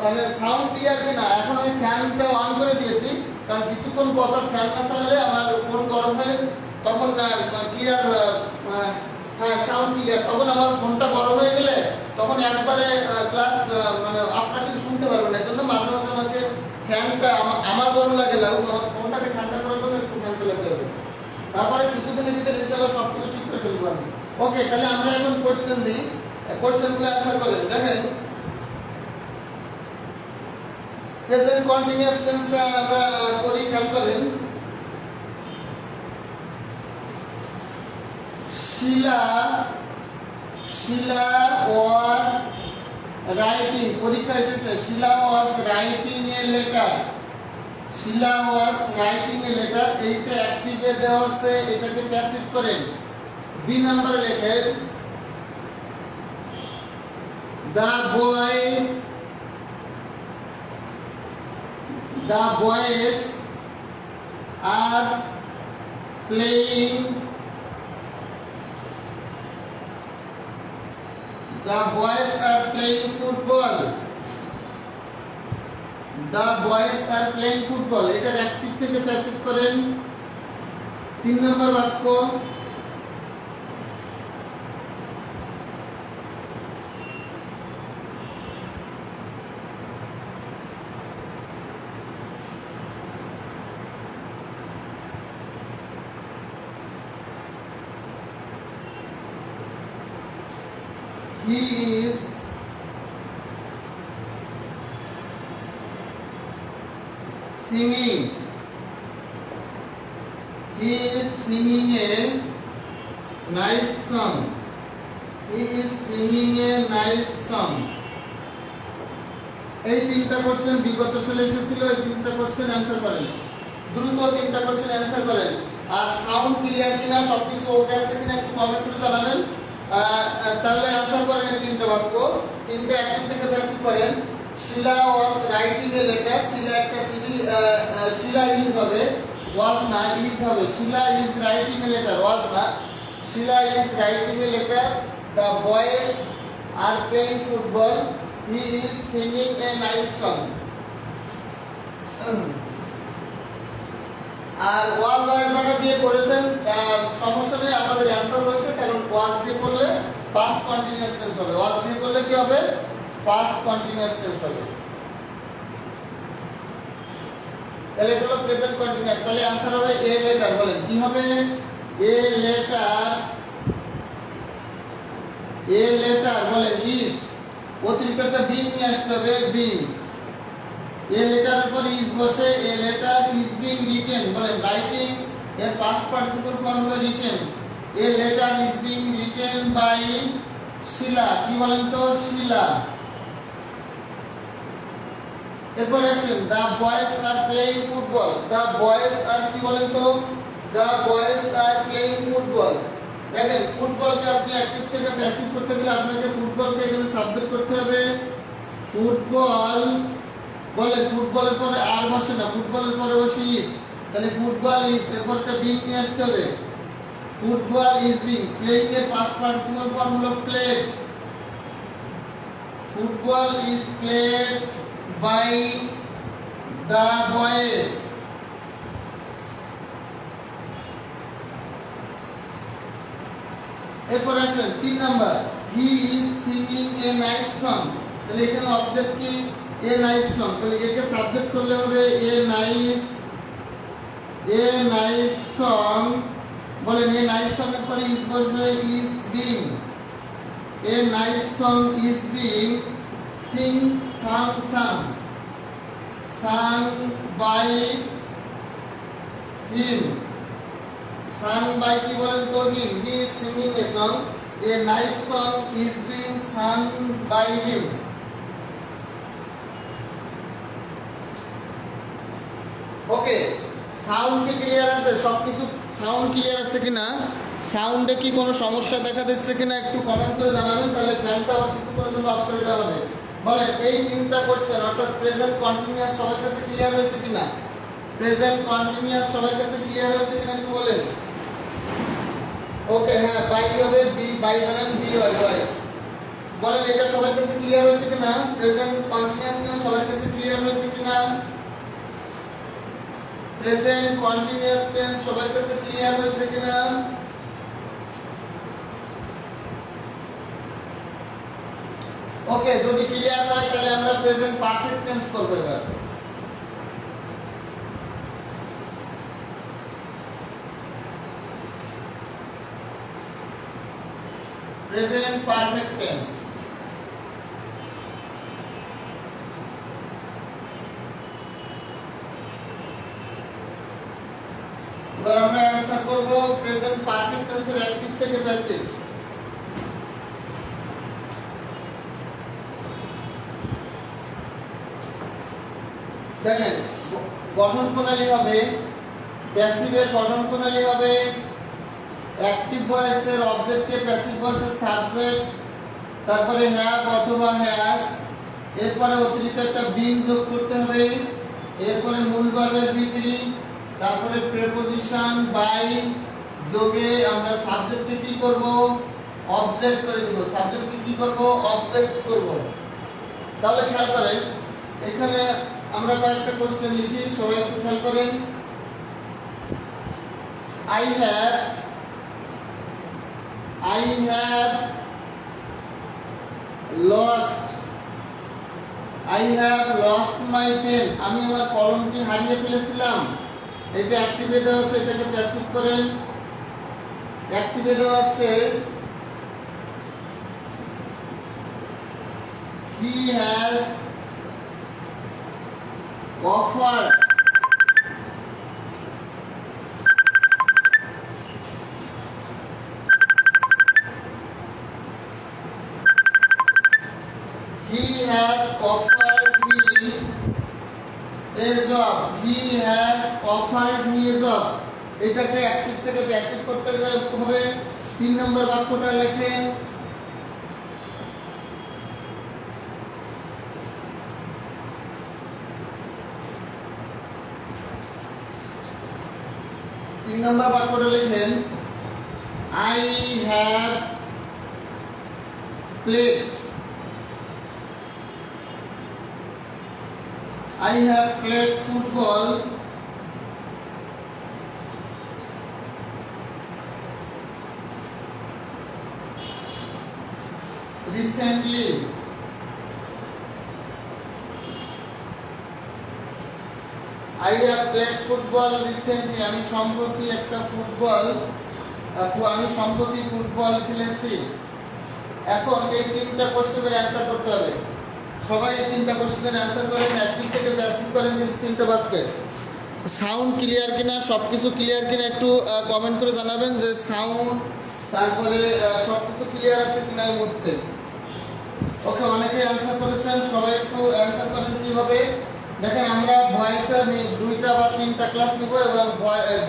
মানে সাউন্ড ক্লিয়ার কিনা এখন আমি ফ্যানটা অন করে দিয়েছি কারণ কিছুক্ষণ পর ফ্যান না চালালে আমার ফোন গরম হয়ে তখন ক্লিয়ার হ্যাঁ সাউন্ড ক্লিয়ার তখন আমার ফোনটা গরম হয়ে গেলে তখন একবারে ক্লাস মানে আপনারা কিছু শুনতে পারবেন না এজন্য মাঝে মাঝে আমাকে ফ্যানটা আমার গরম লাগে লাগুক আমার ফোনটাকে ঠান্ডা করার জন্য একটু ফ্যান চালাতে হবে তারপরে কিছুদিনের ভিতরে ইনশাআল্লাহ সব কিছু ঠিক করে ফেলবো আমি ওকে তাহলে আমরা এখন কোশ্চেন দিই কোশ্চেনগুলো অ্যানসার করেন দেখেন প্রেজেন্ট কন্টিনিউয়াস টেন্সটা আমরা করি খেয়াল করেন শিলা ওয়াজ রাইটিং পরীক্ষা এসেছে Shila was writing a letter Shila was writing a letter এইটা অ্যাক্টিভে দেওয়া আছে এটাকে প্যাসিভ করেন বি নাম্বার লেখেন the boys are playing football এটা অ্যাক্টিভ থেকে প্যাসিভ করেন 3 নম্বর বাক্য he is singing a nice song এই তিনটা কোশ্চেন বিগত সালে এসেছিল এই তিনটা কোশ্চেন অ্যানসার করেন দ্রুত তিনটা কোশ্চেন অ্যানসার করেন আর সাউন্ড ক্লিয়ার কিনা সবকিছু ওকে আছে কিনা একটু কমেন্ট করে জানাবেন তাহলে অ্যানসার করেন এই তিনটা বাক্য তিনটা অ্যাক্টিভ থেকে প্যাসিভ করেন শিলা ওয়াজ রাইটিং এ লেটার শিলা একটা শিলা ইজ হবে ওয়াজ না ইজ হবে Shila is writing a letter was না Shila is writing a letter the boys are playing football he is singing a nice song আর ওয়াজ ওয়ার্ড জায়গা দিয়ে করেছেন সমস্যা নেই আপনাদের অ্যানসার হয়েছে কারণ ওয়াজ দিয়ে করলে পাস্ট কন্টিনিউয়াস টেন্স হবে ওয়াজ দিয়ে করলে কি হবে পাস্ট কন্টিনিউয়াস টেন্স হবে তাহলে এটা হলো প্রেজেন্ট কন্টিনিউয়াস তাহলে অ্যানসার হবে এ লেটার বলেন কি হবে এ লেটার বলেন ইজ অতিরিক্ত একটা বিং নিয়ে আসতে হবে বিং এ লেটারের পর ইজ বসে a letter is being written বলেন রাইটিং এর পাস্ট পার্টিসিপল ফর্ম হলো written a letter is being written by Shila কি বলেন তো শিলা এরপর আসেন the boys are playing football the boys are কি বলেন তো the boys are playing football দেখেন ফুটবলকে আপনি অ্যাক্টিভ থেকে প্যাসিভ করতে গেলে আপনাকে ফুটবলকে এখানে সাবজেক্ট করতে হবে ফুটবল বলে ফুটবলের পরে আর বসে না ফুটবলের পরে বসে ইজ তাহলে ফুটবল ইজ এরপর একটা বিং নিয়ে আসতে হবে ফুটবল ইজ বিং প্লেইং এর পাস্ট পার্টিসিপল ফর্ম হলো played football is played by the boys এরপর আসেন 3 number he is singing a nice song তাহলে এখানে অবজেক্ট কি এ নাইস সং তাহলে একে সাবজেক্ট করলে হবে এ নাইস সং বলেন এ নাইস সং এর পরে ইজ বসবে is being a nice song is being sung by him sung by কি বলেন তো him he is singing a song a nice song is being sung by him okay sound কি ক্লিয়ার আছে সবকিছু সাউন্ড ক্লিয়ার আছে কিনা সাউন্ডে কি কোনো সমস্যা দেখা দিচ্ছে কিনা একটু কমেন্ট করে জানাবেন, তাহলে ফ্যানটা আবার কিছুক্ষণের জন্য অফ করে দেওয়া হবে। বলেন এই তিনটা কোশ্চেন অর্থাৎ প্রেজেন্ট কন্টিনিউয়াস সবার কাছে ক্লিয়ার হয়েছে কিনা? প্রেজেন্ট কন্টিনিউয়াস সবার কাছে ক্লিয়ার হয়েছে কিনা একটু বলেন। ওকে, হ্যাঁ, বাই হবে, বি বাই বানান বি হয় বাই। বলেন এটা সবার কাছে ক্লিয়ার হয়েছে কিনা? প্রেজেন্ট কন্টিনিউয়াস টেন্স সবার কাছে ক্লিয়ার হয়েছে কিনা? প্রেজেন্ট কন্টিনিউয়াস টেন্স সবার কাছে ক্লিয়ার হয়েছে কিনা? ওকে, যদি ক্লিয়ার হয় তাহলে আমরা প্রেজেন্ট পারফেক্ট টেন্স করব এবার। Present perfect tense. এবার আমরা অ্যানসার করব প্রেজেন্ট পারফেক্ট টেন্সের অ্যাক্টিভ থেকে প্যাসিভ। দেখেন গঠন প্রণালী হবে, প্যাসিভের গঠন প্রণালী হবে অ্যাক্টিভ ভয়েসের অবজেক্টকে প্যাসিভ ভয়েসের সাবজেক্ট, তারপরে হ্যাভ অথবা হ্যাজ, এরপরে অতিরিক্ত একটা বিন যোগ করতে হবে, এরপরে মূল ভার্বের ভিত্তি, তারপরে প্রিপোজিশন বাই যোগে আমরা সাবজেক্টকে কি করব? অবজেক্ট করে দেব। সাবজেক্টকে কি করব? অবজেক্ট করব। তাহলে খেয়াল করেন এখানে আমরা কয়েকটা কোশ্চেন লিখি, সবাই একটু খেয়াল করেন। I have lost my pen. আমি আমার কলমটি হারিয়ে ফেলেছিলাম। এটা অ্যাক্টিভে দেওয়া আছে, এটাকে প্যাসিভ করেন। অ্যাক্টিভে দেওয়া আছে he has offered me a job. He has offered me a job. এটাকে অ্যাক্টিভ থেকে প্যাসিভ করতে হবে। 3 নম্বর বাক্যটা লেখেন। I have played football recently. I have played football recently. আমি সম্প্রতি ফুটবল খেলেছি। এখন এই তিনটা কোশ্চেনের অ্যানসার করতে হবে। সবাই এই তিনটা কোশ্চেনের অ্যানসার করেন, অ্যাক্টিভ থেকে প্যাসিভ করেন তিনটা বাক্যে। সাউন্ড ক্লিয়ার কিনা, সবকিছু ক্লিয়ার কিনা একটু কমেন্ট করে জানাবেন যে সাউন্ড, তারপরে সবকিছু ক্লিয়ার আছে কিনা এই মুহূর্তে। ওকে, অনেকে অ্যানসার করেছেন, সবাই একটু অ্যানসার করেন কি হবে। দেখেন আমরা ভয়েসে 2টা বা 3টা ক্লাস নিব এবং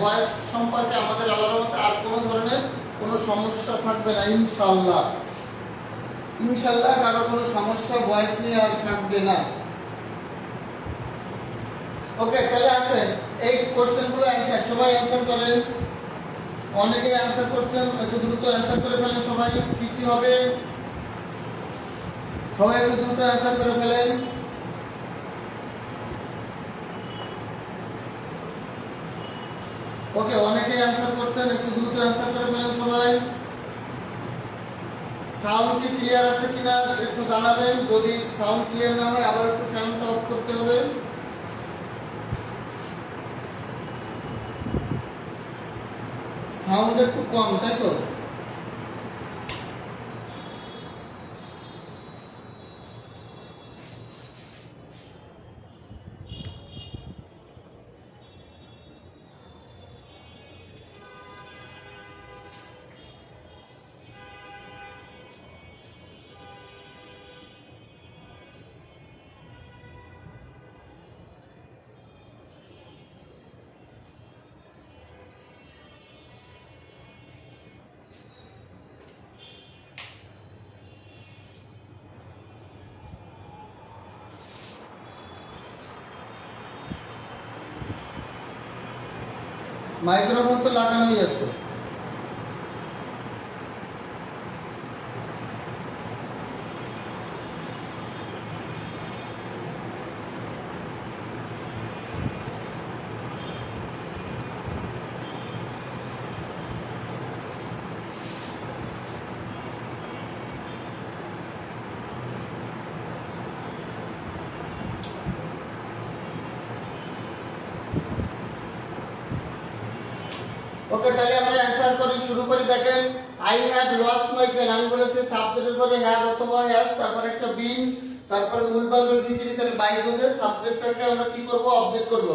ভয়েস সম্পর্কে আমাদের আল্লাহর মতে আর কোনো ধরনের কোনো সমস্যা থাকবে না ইনশাআল্লাহ। কারো কোনো সমস্যা ভয়েস নিয়ে আর থাকবে না। ওকে, তাহলে আসেন এই কোশ্চেনগুলো অ্যানসার সবাই অ্যানসার করেন। অনেকে অ্যানসার করছেন, একটু দ্রুত অ্যানসার করে ফেলেন সবাই। কি হবে? সবাই একটু দ্রুত অ্যানসার করে ফেলেন। ওকে, অনেকে অ্যানসার করছেন, একটু দ্রুত অ্যানসার করে ফেলেন সবাই। সাউন্ড কি ক্লিয়ার আছে কিনা একটু জানাবেন। যদি সাউন্ড ক্লিয়ার না হয় আবার একটু ফ্যানটা অফ করতে হবে। সাউন্ড একটু কম, তাই তো? মাইক্রোফোন তো লাগানোই আছে। ওকে, তাহলে আমরা অ্যানসার করি, শুরু করি। দেখেন, I have lost my pen, আমি বলেছি সাবজেক্টের পরে হ্যাভ অথবা হ্যাজ, তারপর একটা বিন, তারপর মূল ভার্বের ভিতরে তাহলে বাই যোগে সাবজেক্টটাকে আমরা কি করব, অবজেক্ট করব।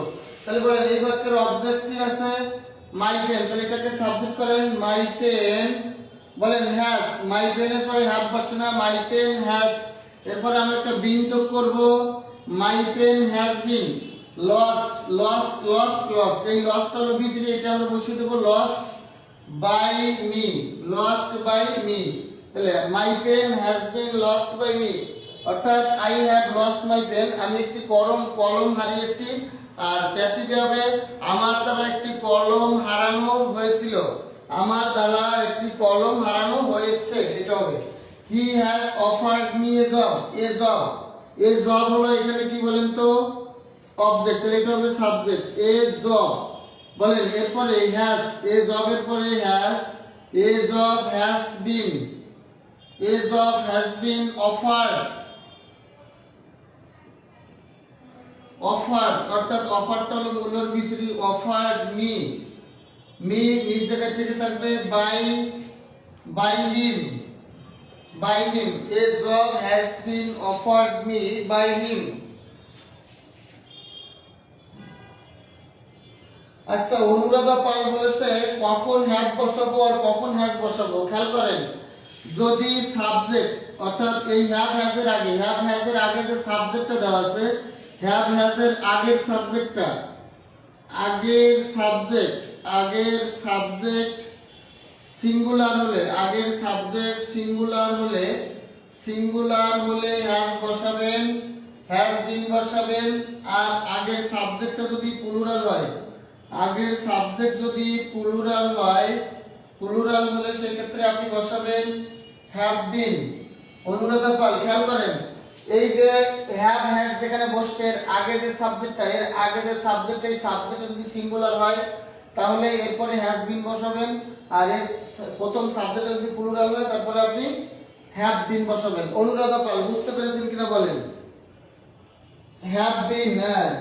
তাহলে বলেন এই বাক্যের অবজেক্ট কি আছে, মাই পেন, তাহলে এটাকে সাবজেক্ট করেন মাই পেন, বলেন হ্যাজ, মাই পেনের পরে হ্যাভ বসছে না, মাই পেন হ্যাজ, এরপর আমরা একটা বিন যোগ করব, my pen has been lost, lost lost lost, এই লস্ট হলো ভিতরে, এটা আমরা বসিয়ে দেব lost by me, lost by me. তাহলে my pen has been lost by me, অর্থাৎ I have lost my pen, আমি একটি কলম হারিয়েছি। আর প্যাসিভ হবে আমার দ্বারা একটি কলম হারানো হয়েছিল, আমার দ্বারা একটি কলম হারানো হয়েছে, এটা হবে। He has offered me a job, A job, A job হলো এখানে কি বলেন তো, অবজেক্ট, তাহলে এটা হবে সাবজেক্ট, এ জব। বলেন এরপরে হ্যাজ, এ জবের পরে has, A job has bin, A job has been offered, offered অর্থাৎ অফারটা হলো মূলের ভিতরে অফার্ড মি, মি নিজ জায়গা থেকে থাকবে by, by him, by him, a job has been offered me by him. আচ্ছা, অনুরাধা পাল বলেছে কখন হ্যাভ বসাবো আর কখন হ্যাজ বসাবো। খেয়াল করেন, যদি সাবজেক্ট অর্থাৎ এই হ্যাভ হ্যাজের আগে, হ্যাভ হ্যাজের আগে যে সাবজেক্টটা দেওয়া আছে, হ্যাভ হ্যাজের আগের সাবজেক্টটা, আগের সাবজেক্ট সিঙ্গুলার হলে, আগের সাবজেক্ট সিঙ্গুলার হলে হ্যাজ বসাবেন, হ্যাজ বিন বসাবেন। আর আগের সাবজেক্টটা যদি প্লুরাল হয়, আগের সাবজেক্ট যদি প্লুরাল হয়, প্লুরাল হলে সেক্ষেত্রে আপনি বসাবেন হ্যাভ বিন। অনুরাধা পাল খেয়াল করেন, এই যে হ্যাভ হ্যাজ যেখানে বসবে এর আগে যে সাবজেক্টটা, এর আগে যে সাবজেক্ট, এই সাবজেক্ট যদি সিঙ্গুলার হয় তাহলে এরপরে হ্যাজ বিন বসাবেন, আর এর প্রথম সাবজেক্ট যদি প্লুরাল হয় তারপরে আপনি হ্যাভ বিন বসাবেন। অনুরাধা পাল বুঝতে পেরেছেন কিনা বলেন? হ্যাভ বিন, হ্যাঁ।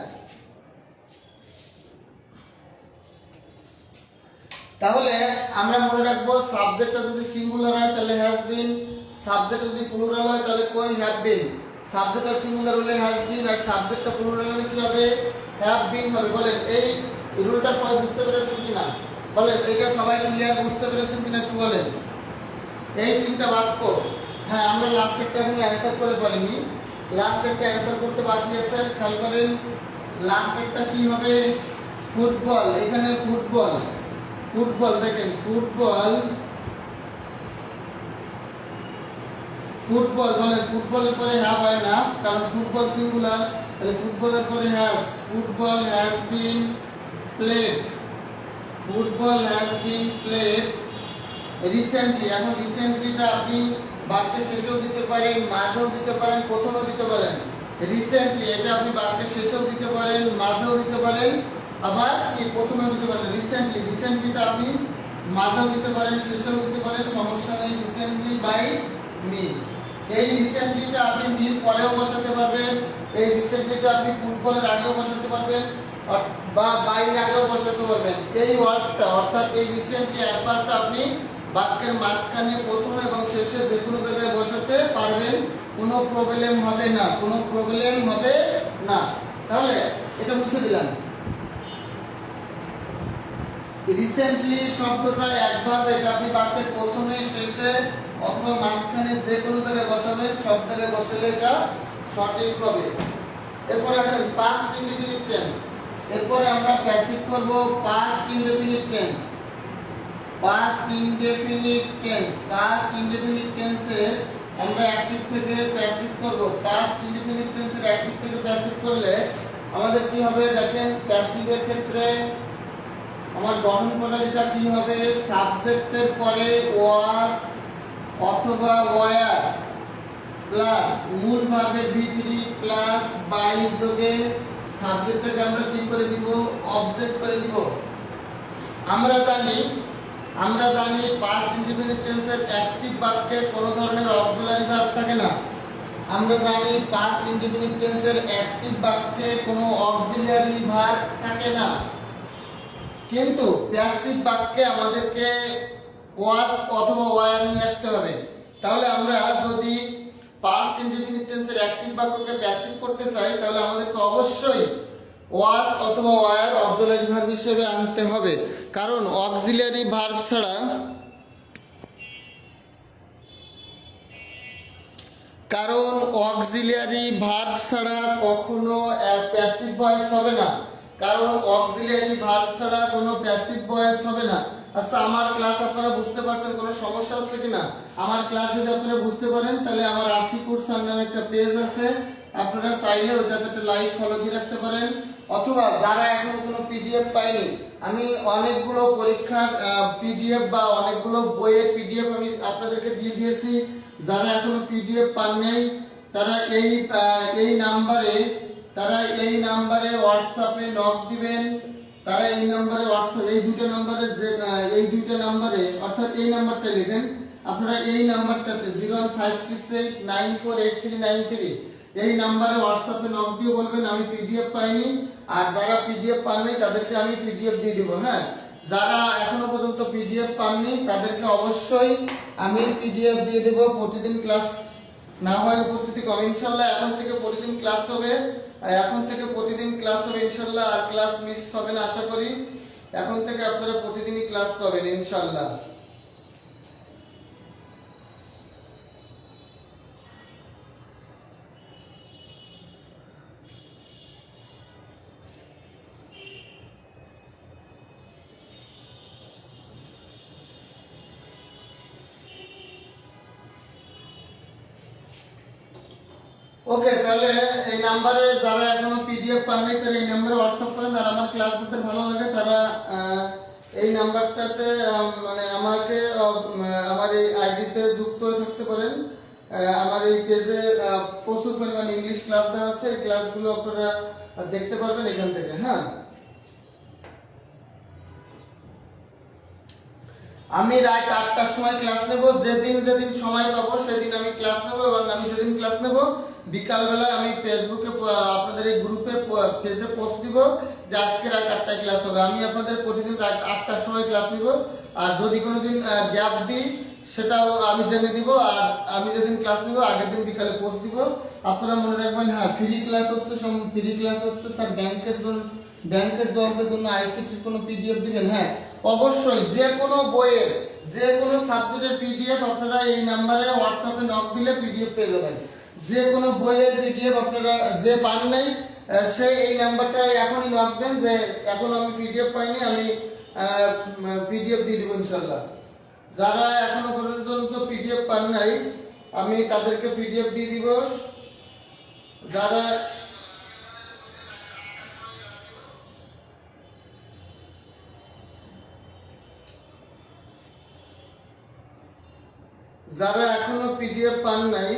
তাহলে আমরা মনে রাখবো সাবজেক্টটা যদি সিঙ্গুলার হয় তাহলে হ্যাজ বিন, সাবজেক্ট যদি প্লুরাল হয় তাহলে কই হ্যাভ বিন। সাবজেক্টটা সিঙ্গুলার হলে হ্যাজ বিন, আর সাবজেক্টটা প্লুরাল হলে কি হবে, হ্যাভ বিন হবে। বলেন এই রুলটা সবাই বুঝতে পেরেছেন কিনা বলেন, এইটা সবাই ক্লিয়ার বুঝতে পেরেছেন কিনা একটু বলেন। এই তিনটা বাক্য, হ্যাঁ আমরা লাস্টেরটা এখনো অ্যান্সার করে পারিনি, লাস্টেরটা অ্যান্সার করতে বাকি আছে। খেয়াল করেন লাস্টেরটা কি হবে, ফুটবল, এখানে ফুটবল, ফুটবল দেখেন ফুটবল, ফুটবল বলেন ফুটবলের পরে হ্যাভ হয় না কারণ ফুটবল সিঙ্গুলার, তাহলে ফুটবলের পরে has, football has been played, football has been played recently. এখন রিসেন্টলিটা আপনি বাক্যের শেষেও দিতে পারেন, মাঝেও দিতে পারেন, প্রথমেও দিতে পারেন। রিসেন্টলি এটা আপনি বাক্যের শেষেও দিতে পারেন, মাঝেও দিতে পারেন, আবার কি প্রথমেও দিতে পারেন। রিসেন্টলি, রিসেন্টলিটা আপনি মাঝেও দিতে পারেন, শেষেও দিতে পারেন, সমস্যা নেই। রিসেন্টলি বাই মি, এই রিসেন্টলিটা আপনি মির পরেও বসাতে পারবেন, এই রিসেন্টলিটা আপনি ফুটবলের আগেও বসাতে পারবেন বা বাইরের আগেও বসাতে পারবেন। এই ওয়ার্ডটা অর্থাৎ এই রিসেন্টলি অ্যাডভার্বটা আপনি বাক্যের মাঝখানে প্রথম এবং শেষে যে কোনো জায়গায় বসাতে পারবেন, কোনো প্রবলেম হবে না, কোনো প্রবলেম হবে না। তাহলে এটা মুছে দিলাম। রিসেন্টলি শব্দটা অ্যাডভার্ব, এটা আপনি বাক্যের প্রথমে শেষে অথবা মাঝখানে যে কোনো জায়গায় বসাবেন, সব জায়গায় বসালে এটা সঠিক হবে। এরপর আসেন পাস্ট ইনডেফিনিট টেন্স, এরপরে আমরা প্যাসিভ করব past indefinite tense. Past indefinite tense, past indefinite টেন্সের আমরা অ্যাক্টিভ থেকে প্যাসিভ করব। পাস্ট ইনডেফিনিট টেন্সের অ্যাক্টিভ থেকে প্যাসিভ করলে আমাদের কি হবে দেখেন, প্যাসিভের ক্ষেত্রে আমার গঠন প্রণালীটা কি হবে? সাবজেক্টের পরে ওয়াজ অথবা ওয়ার প্লাস মূল ভার্বে V3 প্লাস বাই যোগে সাবজেক্টটাকে আমরা কি করে দিব? অবজেক্ট করে দিব। আমরা জানি পাস্ট ইনডিফিনিট টেন্সের অ্যাক্টিভ বাক্যে কোনো ধরনের অক্সিলারি ভার্ব থাকে না। আমরা জানি পাস্ট ইনডিফিনিট টেন্সের অ্যাক্টিভ বাক্যে কোনো অক্সিলারি ভার্ব থাকে না, কিন্তু প্যাসিভ বাক্যে আমাদেরকে ওয়াজ অথবা ওয়ার নিয়ে আসতে হবে। তাহলে আমরা যদি পাস্ট ইনডিফিনিট টেন্সের অ্যাক্টিভ বাক্যকে প্যাসিভ করতে চাই, তাহলে আমাদেরকে অবশ্যই ওয়াজ অথবা ওয়ার অক্সিলারি ভার্ব হিসেবে আনতে হবে। কারণ অক্সিলারি ভার্ব ছাড়া কখনো প্যাসিভ ভয়েস হবে না। কোনো প্যাসিভ ভয়েস হবে না। আচ্ছা, আমার ক্লাস আপনারা বুঝতে পারছেন? কোনো সমস্যা হচ্ছে কিনা? আমার ক্লাস যদি আপনারা বুঝতে পারেন, তাহলে আমার আশিকুর স্যার নামে একটা পেজ আছে, আপনারা চাইলে ওইটাতে একটা লাইক ফলো দিয়ে রাখতে পারেন। অথবা যারা এখনো কোনো পিডিএফ পায়নি, আমি অনেকগুলো পরীক্ষার পিডিএফ বা অনেকগুলো বইয়ের পিডিএফ আমি আপনাদেরকে দিয়ে দিয়েছি। যারা এখনো পিডিএফ পান নাই, তারা এই নাম্বারে হোয়াটসঅ্যাপে নক দিবেন। তারা এই দুটো নাম্বারে অর্থাৎ এই নাম্বারটা লিখেন। আপনারা এই নাম্বারটাতে 01568948393 এই নাম্বারে হোয়াটসঅ্যাপে নক দিয়ে বলবেন আমি পিডিএফ পাইনি। আর যারা পিডিএফ পাননি তাদেরকে আমি পিডিএফ দিয়ে দেবো। হ্যাঁ, যারা এখনো পর্যন্ত পিডিএফ পাননি তাদেরকে অবশ্যই আমি পিডিএফ দিয়ে দেবো। প্রতিদিন ক্লাস না হয় উপস্থিতি কম, ইনশাল্লাহ এখন থেকে প্রতিদিন ক্লাস হবে ইনশাল্লাহ। আর ক্লাস মিস হবে না আশা করি। এখন থেকে আপনারা প্রতিদিনই ক্লাস পাবেন ইনশাল্লাহ। ওকে, তাহলে এই নাম্বারে যারা এখনো পিডিএফ পাননি তারা এই নাম্বারে হোয়াটসঅ্যাপ করেন। আর আমার ক্লাস যদি ভালো লাগে তারা এই নাম্বারটাতে মানে আমাকে আমার এই আইডিতে যুক্ত হয়ে থাকতে পারেন। আমার এই পেজে প্রচুর পরিমাণে ইংলিশ ক্লাস দেওয়া আছে, এই ক্লাসগুলো আপনারা দেখতে পারবেন এখান থেকে। হ্যাঁ, আমি রাত 8টার সময় ক্লাস নেব। যেদিন সময় পাবো সেদিন আমি ক্লাস নেব, এবং আমি যেদিন ক্লাস নেব বিকালবেলা আমি ফেসবুকে আপনাদের এই গ্রুপে পেজে পোস্ট দিব যে আজকে রাত 8টায় ক্লাস হবে। আমি আপনাদের প্রতিদিন রাত 8টার সময় ক্লাস নিব। আর যদি কোনোদিন গ্যাপ দিই সেটাও আমি জেনে দিব। আর আমি যেদিন ক্লাস নিব আগের দিন বিকালে পোস্ট দিব। আপনারা মনে রাখবেন, হ্যাঁ, ফ্রি ক্লাস হচ্ছে স্যার। ব্যাংকের জবের জন্য আইসিটির কোনো পিডিএফ দিবেন? হ্যাঁ, অবশ্যই যে কোনো বইয়ের যে কোনো সাবজেক্টের পিডিএফ আপনারা এই নাম্বারে হোয়াটসঅ্যাপে নক দিলে পিডিএফ পেয়ে যাবেন। যে কোনো বইয়ের পিডিএফ আপনারা যে পান নাই সে এই নাম্বারটায় এখনই নক দেন যে এখন আমি পিডিএফ পাইনি, আমি পিডিএফ দিয়ে দেবো ইনশাল্লাহ। যারা এখনো পর্যন্ত পিডিএফ পান নাই আমি তাদেরকে পিডিএফ দিয়ে দিব। যারা এখনো পিডিএফ পান নাই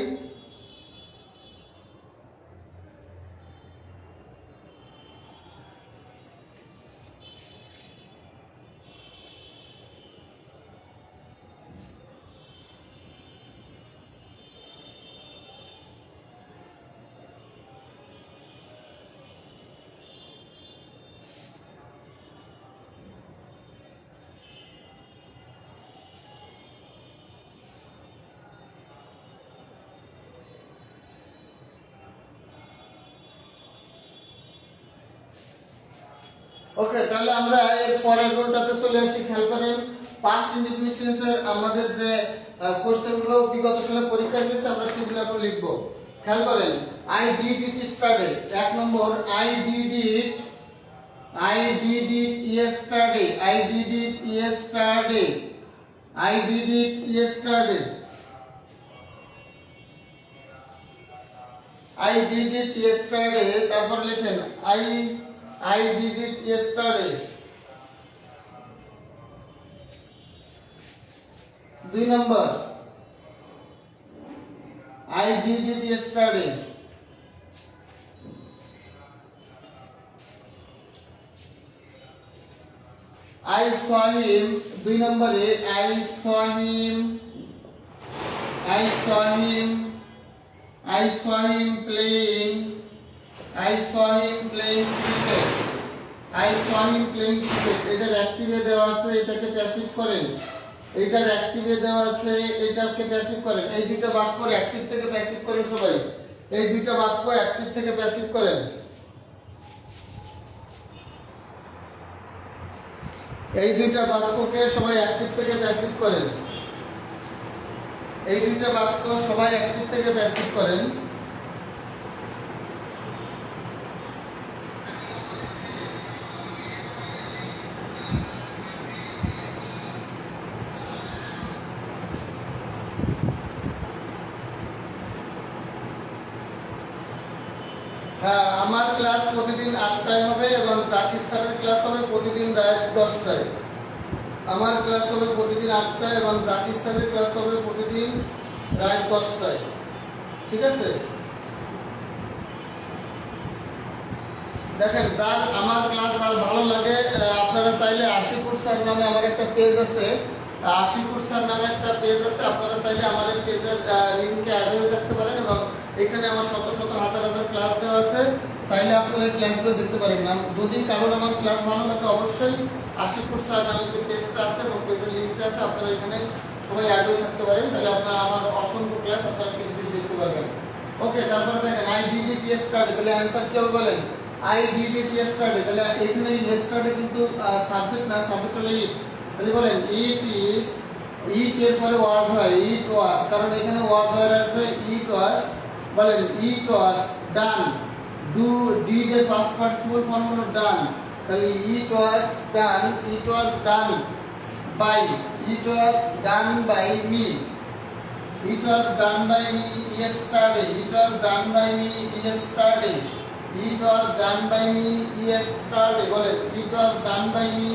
ওকে, তাহলে আমরা এর পরের রুলটাতে চলে আসি। খেয়াল করেন, পাস্ট ইনডিফিনিট টেন্সের আমাদের যে কোশ্চেনগুলো বিগত সালে পরীক্ষা দিয়েছে আমরা সেগুলো এখন লিখব। খেয়াল করেন, I did it study. 1 number, I did it yesterday. I did it yesterday. I did it yesterday. I did it yesterday. তারপর লেখেন I did it yesterday. 2 number I did it yesterday. I saw him. 2 নম্বরে I saw him playing. I saw him playing cricket. I saw him playing cricket. এটার অ্যাক্টিভে দেওয়া আছে, এটাকে প্যাসিভ করেন। এটার অ্যাক্টিভে দেওয়া আছে, এটাকে প্যাসিভ করেন। এই দুটো বাক্য অ্যাক্টিভ থেকে প্যাসিভ করেন সবাই। এই দুটো বাক্য অ্যাক্টিভ থেকে প্যাসিভ করেন। এই দুইটা বাক্যকে সবাই অ্যাক্টিভ থেকে প্যাসিভ করেন। এই দুইটা বাক্য সবাই অ্যাক্টিভ থেকে প্যাসিভ করেন। হ্যাঁ, আমার ক্লাস প্রতিদিন 8টায় হবে এবং জাকির স্যারের ক্লাস হবে প্রতিদিন রাত 10টায়। আমার ক্লাস হবে প্রতিদিন 8টায় এবং জাকির স্যারের ক্লাস হবে প্রতিদিন রাত 10টায়। ঠিক আছে? দেখেন, যার আমার ক্লাস যার ভালো লাগে আপনারা চাইলে আশিকুর স্যার নামে আমার একটা পেজ আছে। আশিকুর স্যার নামে একটা পেজ আছে, আপনারা চাইলে আমার এই পেজের লিংকে অ্যাড হয়ে থাকতে পারেন এবং এখানে আমার শত শত হাজার হাজার ক্লাস দেওয়া আছে। চাইলে আপনারা এই ক্লাসগুলো দেখতে পারেন না। যদি কারোর আমার ক্লাস ভালো লাগে অবশ্যই আশিকুর স্যার নামে যে পেজটা আছে এবং পেজের লিংকটা আছে আপনারা এখানে সবাই অ্যাড হয়ে থাকতে পারেন। তাহলে আপনারা আমার অসংখ্য ক্লাস আপনারা ভিডিও দেখতে পারবেন। ওকে, তারপরে দেখেন I did it yesterday, তাহলে অ্যানসার কি হবে বলেন? I did it yesterday, তাহলে এখানে yesterday কিন্তু সাবজেক্ট না, সাবজেক্ট হলো it। তাহলে বলেন it is, it এর পরে was হয়, it was, কারণ এখানে was হয়ে আসবে it was। বলেন it was done, do did এর past participle form হলো done, তাহলে it was done by, it was done by me, it was done by me yesterday, it was done by me yesterday, it was done by me yesterday। বলেন it was done by me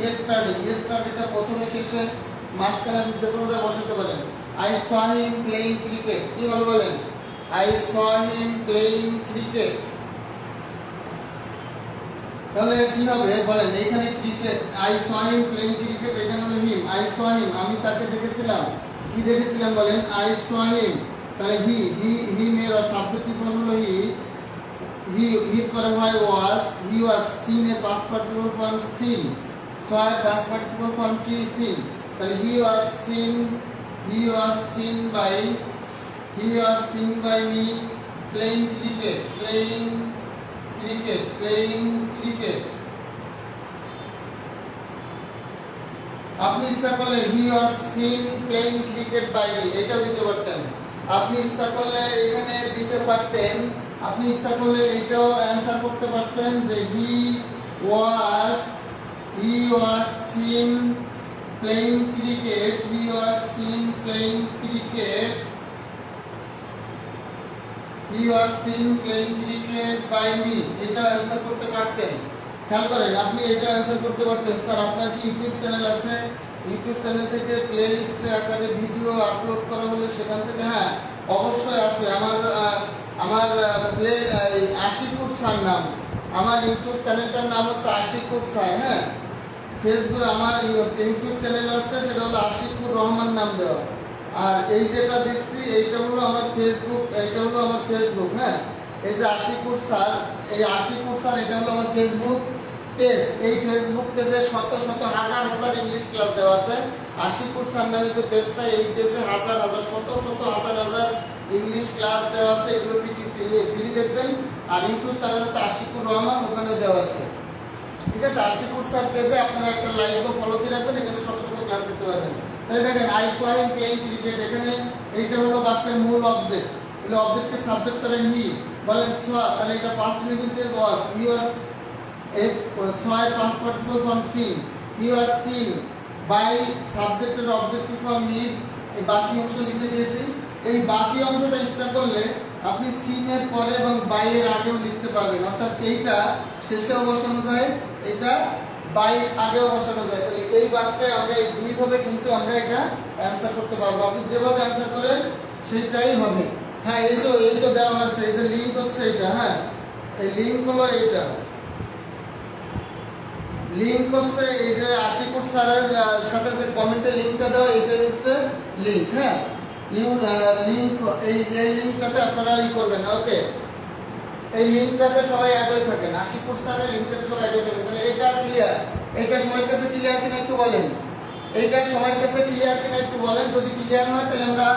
yesterday, yesterdayটা প্রথমে শেষে মাঝখানে যে কোনো জায়গায় বসাতে পারেন। I saw him playing cricket, কি হবে বলেন? I saw him playing cricket, তাহলে কি হবে বলেন? এইখানে cricket, I saw him playing cricket, এখানে হলো him, I saw him, আমি তাকে দেখেছিলাম। কি দেখেছিলাম বলেন? I saw him, তাহলে he এর সাবজেক্টিভ ফর্ম হলো he পরে হয় was, he was seen এর past participle form seen, saw এর past participle form কি seen, তাহলে he was seen by me playing cricket। আপনি ইচ্ছা করলে he was seen playing cricket by me এটাও দিতে পারতেন। আপনি ইচ্ছা করলে এখানে দিতে পারতেন, আপনি ইচ্ছা করলে এটাও অ্যানসার করতে পারতেন যে he was seen playing cricket, by me, এটা অ্যানসার করতে পারতেন। খেয়াল করেন, আপনি এটা অ্যানসার করতে পারতেন। স্যার আপনার কি ইউটিউব চ্যানেল আছে? ইউটিউব চ্যানেল থেকে প্লে লিস্টে আকারে ভিডিও আপলোড করা হলে সেখান থেকে? হ্যাঁ, অবশ্যই আছে। আমার প্লে আশিকুর স্যার নাম, আমার ইউটিউব চ্যানেলটার নাম হচ্ছে আশিকুর স্যার। হ্যাঁ, ফেসবুক আমার ইউটিউব চ্যানেল আছে, সেটা হলো আশিকুর রহমান নাম দেওয়া। আর এই যেটা দিচ্ছি এইটা হলো আমার ফেসবুক, এইটা হলো আমার ফেসবুক। হ্যাঁ, এই যে আশিকুর স্যার, এই আশিকুর স্যার এটা হলো আমার ফেসবুক পেজ। এই ফেসবুক পেজে শত শত হাজার হাজার ইংলিশ ক্লাস দেওয়া আছে। আশিকুর স্যার নামে যে পেজটা, এই পেজে হাজার হাজার শত শত হাজার হাজার ইংলিশ ক্লাস দেওয়া আছে। এগুলো ফ্রি দেখবেন। আর ইউটিউব চ্যানেল আছে আশিকুর রহমান, ওখানে দেওয়া আছে। ঠিক আছে, আশিকুর স্যার পেজে আপনারা একটা লাইক ও ফলো দিয়ে রাখবেন, এখানে শত শত ক্লাস দেখতে পারবেন। তাহলে দেখেন I saw him playing cricket, এখানে এইটা হলো বাক্যের মূল অবজেক্ট। তাহলে অবজেক্টকে সাবজেক্ট করেন হি, বলেন saw, তাহলে এটা past indicative tense was, he was saw এর past participle form seen, he was seen by সাবজেক্টের অবজেক্টিভ ফর্ম হি। এই বাকি অংশ লিখে দিয়েছি। এই বাকি অংশটা ইচ্ছা করলে আপনি seen এর পরে এবং by এর আগেও লিখতে পারবেন, অর্থাৎ এইটা শেষেও বসানো যায়, এটা বাই আগেও বসানো যায়। তাহলে এই বাক্যে আমরা এই দুইভাবে কিন্তু আমরা এটা অ্যান্সার করতে পারবো। আপনি যেভাবে অ্যান্সার করেন সেটাই হবে। হ্যাঁ, এই তো দেওয়া আছে, এই যে লিঙ্ক হচ্ছে এটা। হ্যাঁ, এই লিঙ্ক হলো এইটা, লিঙ্ক হচ্ছে এই যে আশিকুর স্যারের সাথে যে কমেন্টে লিঙ্কটা দেওয়া, এটাই হচ্ছে লিঙ্ক। হ্যাঁ, লিঙ্ক, এই যে লিঙ্কটাতে আপনারা করবেন। ওকে, এই লিঙ্কটাতে সবাই অ্যাড হয়ে থাকেন, আশিকুর স্যারের লিঙ্কটাতে সবাই অ্যাড হয়ে থাকেন। তাহলে এটা ক্লিয়ার? এটা সবার কাছে ক্লিয়ার কিনা একটু বলেন। এইটা সবার কাছে ক্লিয়ার কিনা একটু বলেন। যদি ক্লিয়ার হয় তাহলে আমরা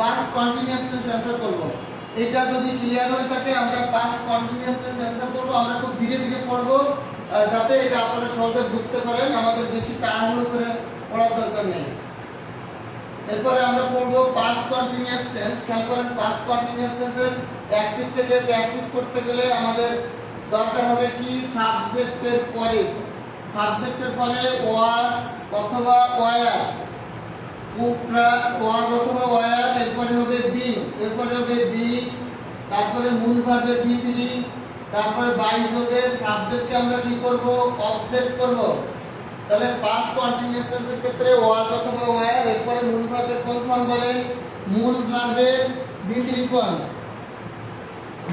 পাস্ট কন্টিনিউয়াস টেন্স অ্যান্সার করব। এটা যদি ক্লিয়ার হয়ে থাকে আমরা পাস্ট কন্টিনিউয়াস টেন্স অ্যান্সার করব। আমরা খুব ধীরে ধীরে পড়ব যাতে এটা আপনারা সহজে বুঝতে পারেন। আমাদের বেশি তাড়াহুড়ো করে পড়ার দরকার নেই। এরপরে আমরা পড়ব পাস্ট কন্টিনিউয়াস টেন্স। খেয়াল করেন, পাস্ট কন্টিনিউয়াস টেন্সের অ্যাক্টিভ থেকে প্যাসিভ করতে গেলে আমাদের দরকার হবে কি? সাবজেক্টের পরে, সাবজেক্টের পরে ওয়াজ অথবা ওয়ার, ওয়াজ অথবা ওয়ার, এরপরে হবে বিং, এরপরে হবে বি, তারপরে মূল ভার্বের ভিতরি, তারপরে বাই যোগে সাবজেক্টকে আমরা কি করব? অবজেক্ট করব। তাহলে পাস্ট কন্টিনিউয়াস টেন্সের ক্ষেত্রে ওয়াজ অথবা ওয়ার, এরপরে মূল ভার্বের কোন ফর্ম বলে? মূল ভার্বের ভিতরি ফর্ম।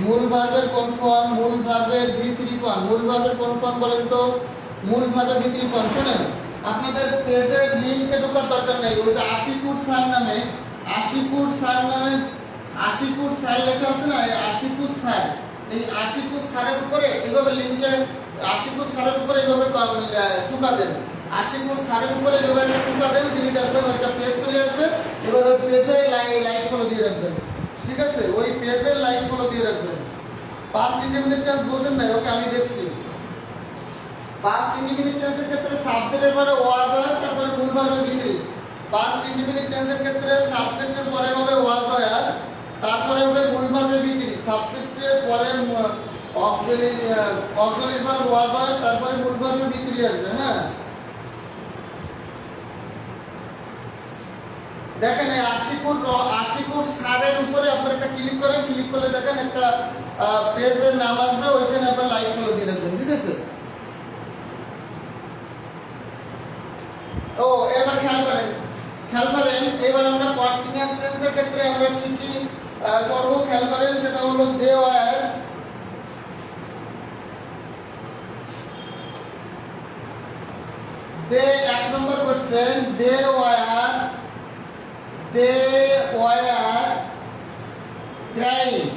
মূল ভার্বের কোন ফর্ম? মূল ভার্বের ভিতরি ফর্ম। মূল ভার্বের কোন ফর্ম বলেন তো? মূল ভার্বের ভিতরি ফর্ম। শুনেন, আপনাদের পেজের লিংকে ঢোকার দরকার নেই। ওই যে আশিকুর স্যার নামে, আশিকুর স্যার নামে, আশিকুর স্যার লেখা আছে না, এই আশিকুর স্যার, এই আশিকুর স্যারের উপরে এইভাবে লিংকে, আশিকুর স্যারের উপরে এইভাবে টুকা দেন। আশিকুর স্যারের উপরে এইভাবে টুকা দেন, তিনি দেখবেন একটা পেজ চলে আসবে। এবার ওই পেজে লাইক ফলো দিয়ে রাখবেন। ঠিক আছে, ওই পেজের লাইক ফলো দিয়ে রাখবেন। পাস্ট ইন্ডিপেন্ডেন্ট টেন্স বোঝেন না? ওকে, আমি দেখছি। পাস্ট ইন্ডিপেন্ডেন্ট টেন্সের ক্ষেত্রে সাবজেক্টের পরে ওয়াজ হয়, তারপরে মূল ভার্বের ভিতরি। পাস্ট ইন্ডিপেন্ডেন্ট টেন্সের ক্ষেত্রে সাবজেক্টের পরে হবে ওয়াজ হয়, তারপরে হবে মূল ভার্বের ভিতরি। সাবজেক্টের পরে অক্সিলারি ভার্ব ওয়াজ হয়, তারপরে মূল ভার্বের ভিতরি আসবে। হ্যাঁ, দেখেন এই আশিকুর স্যারের উপরে আপনারা একটা ক্লিক করেন, ক্লিক করলে দেখেন একটা পেজের নাম আসবে, ওইখানে আপনারা লাইক ফলো দিয়ে রাখবেন। ঠিক আছে? ও এবার খেয়াল করেন, এবার আমরা কন্টিনিউয়াস টেন্সের ক্ষেত্রে আমরা কি কি করব খেয়াল করেন। সেটা হলো দে ওয়্যার, দে এক নম্বর question, they were crying,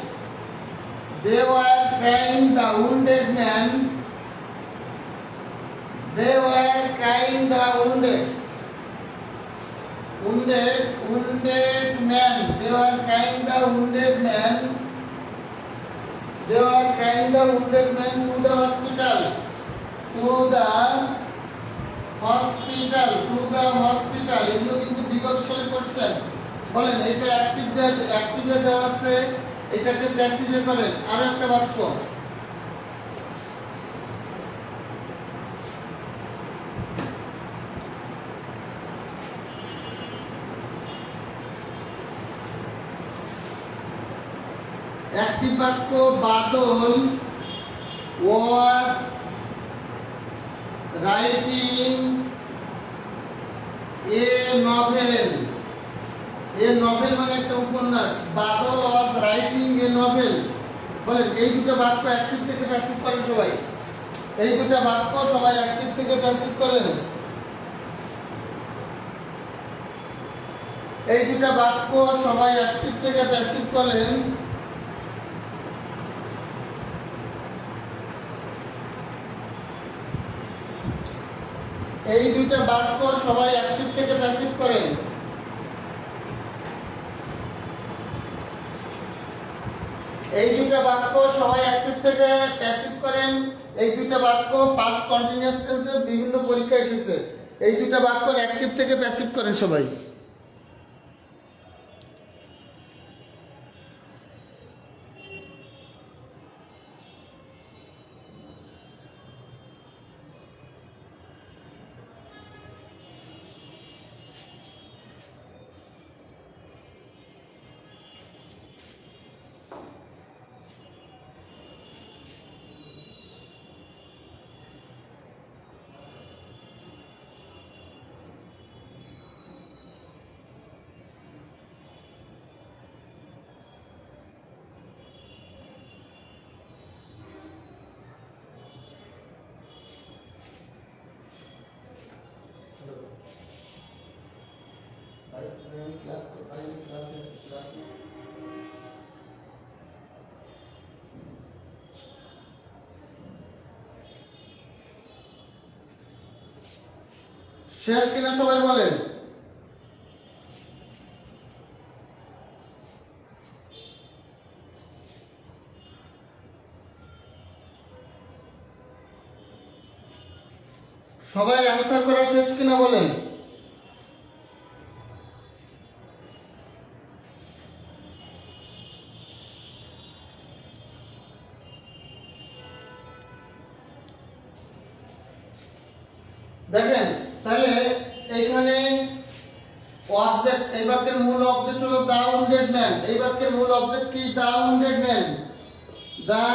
they were crying the wounded man, they were crying the wounded man, they were crying the wounded man, they were crying the wounded man to the hospital, এগুলো কিন্তু বিগত সালে কোশ্চেন। বলেন এটা অ্যাক্টিভে দেওয়া আছে, এটাকে প্যাসিভে করেন। আরো একটা বাক্য, অ্যাক্টিভ বাক্য, Badal was writing a novel. A novel মানে একটা উপন্যাস। Badal was writing a novel. বলেন এই দুটো বাক্য অ্যাক্টিভ থেকে প্যাসিভ করেন সবাই। এই দুটো বাক্য সবাই অ্যাক্টিভ থেকে প্যাসিভ করেন। এই দুটো বাক্য সবাই অ্যাক্টিভ থেকে প্যাসিভ করেন। এই দুইটা বাক্য সবাই অ্যাক্টিভ থেকে প্যাসিভ করেন। এই দুইটা বাক্য সবাই অ্যাক্টিভ থেকে প্যাসিভ করেন। এই দুইটা বাক্য পাস্ট কন্টিনিউয়াস টেন্সে বিভিন্ন পরীক্ষা এসেছে। এই দুইটা বাক্য অ্যাক্টিভ থেকে প্যাসিভ করেন সবাই। শেষ কিনা সবাই বলেন। সবাই অ্যান্সার করা শেষ কিনা বলেন। দেখেন তাহলে এখানে অবজেক্ট, এই বাক্যের মূল অবজেক্ট হলো দা উন্ডেড ম্যান। এই বাক্যের মূল অবজেক্ট কি? দা উন্ডেড ম্যান। দা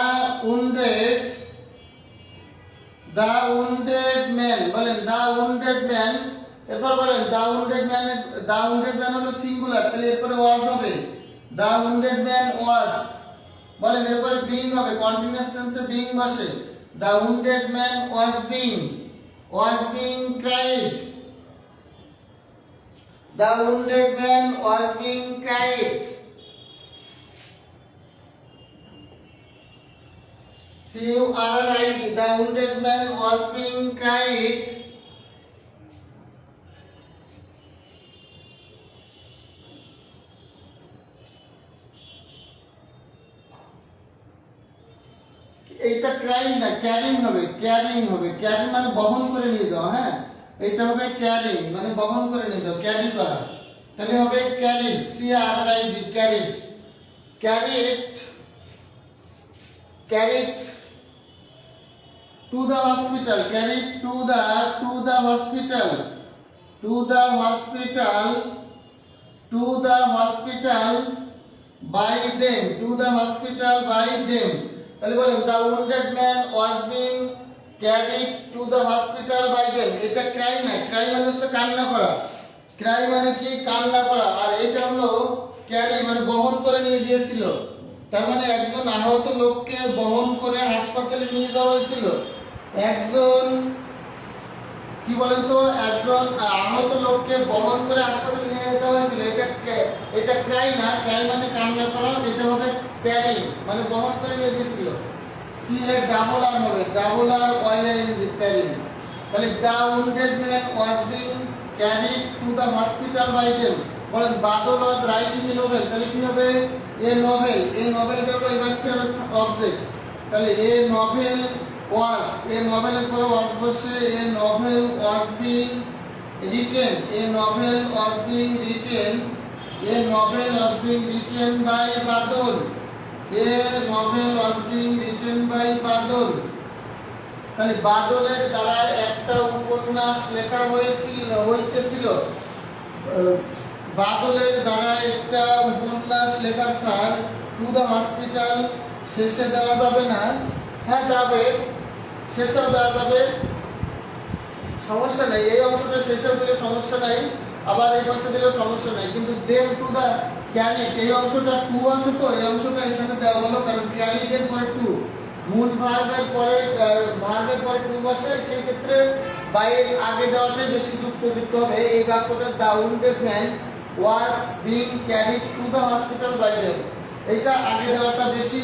উন্ডেড, দা উন্ডেড ম্যান বলেন, দা উন্ডেড ম্যান। এরপর বলেন the wounded man, the wounded man হলো সিঙ্গুলার, তাহলে এরপরে ওয়াজ হবে। দা উন্ডেড ম্যান ওয়াজ বলেন, এরপরে বিং হবে, কন্টিনিউয়াস টেন্সে বিং বসে। The wounded man was being, was being cried. The wounded man was being cried. C-U-R-I-D. The wounded man was being cried. এটা ক্রাইং না, ক্যারিং হবে, ক্যারিং হবে। ক্যারিং মানে বহন করে নিয়ে যাওয়া। হ্যাঁ, এটা হবে ক্যারিং মানে বহন করে নিয়ে যাওয়া, ক্যারি করা। তাহলে হবে carried, C-R-I-D, carried. Carried, carried to the hospital, carried to the hospital, to the hospital, to the hospital by them, to the hospital by them. তাহলে বলেন the wounded man was being carried to the hospital by them. এটা ক্রাই না, ক্রাই মানে হচ্ছে কান্না করা। ক্রাই মানে কি? কান্না করা। আর এটা হলো ক্যারি মানে বহন করে নিয়ে গিয়েছিল। তার মানে একজন আহত লোককে বহন করে হাসপাতালে নিয়ে যাওয়া হয়েছিল। একজন কি বলেন তো, একজন আহত লোককে বহন করে হাসপাতালে নিয়ে যেতে হয়েছিল। এটা ক্রাই না, ক্রাই মানে কান্না করা। এটা হবে ক্যারি মানে বহন করে নিয়ে গিয়েছিল। সি এর ডাবল আর হবে, double R Y N G, carry. তাহলে the wounded man was being carried to the hospital by them. বলেন Badal was writing A novel, তাহলে কি হবে? এ নোভেল, এই নোভেলটা হলো এই বাক্যের অবজেক্ট। তাহলে এ নোভেল ওয়াজ, এ নোভেলের পরে ওয়াজ বসে, a novel was being written, a novel was being written, a novel was being written by Badal, a novel was being written by Badal. তাহলে বাদলের দ্বারা একটা উপন্যাস লেখা হইতেছিল। বাদলের দ্বারা একটা উপন্যাস লেখা। স্যার টু দ্য হসপিটাল শেষে দেওয়া যাবে না? হ্যাঁ যাবে, শেষেও দেওয়া যাবে, সমস্যা নেই। এই অংশটা শেষেও দিলে সমস্যা নাই, আবার এই পাশে দিলেও সমস্যা নাই। কিন্তু দেম টু দ্য ক্যারিড, এই অংশটা টু আছে তো, এই অংশটা এর সাথে দেওয়া হলো, কারণ ক্যারিডের পরে টু, মূল ভার্বের পরে টু বসে, সেই ক্ষেত্রে বাইয়ের আগে দেওয়াটাই বেশি যুক্ত হবে। এই বাক্যটা the wounded man was being carried to the hospital by them, এটা আগে দেওয়াটা বেশি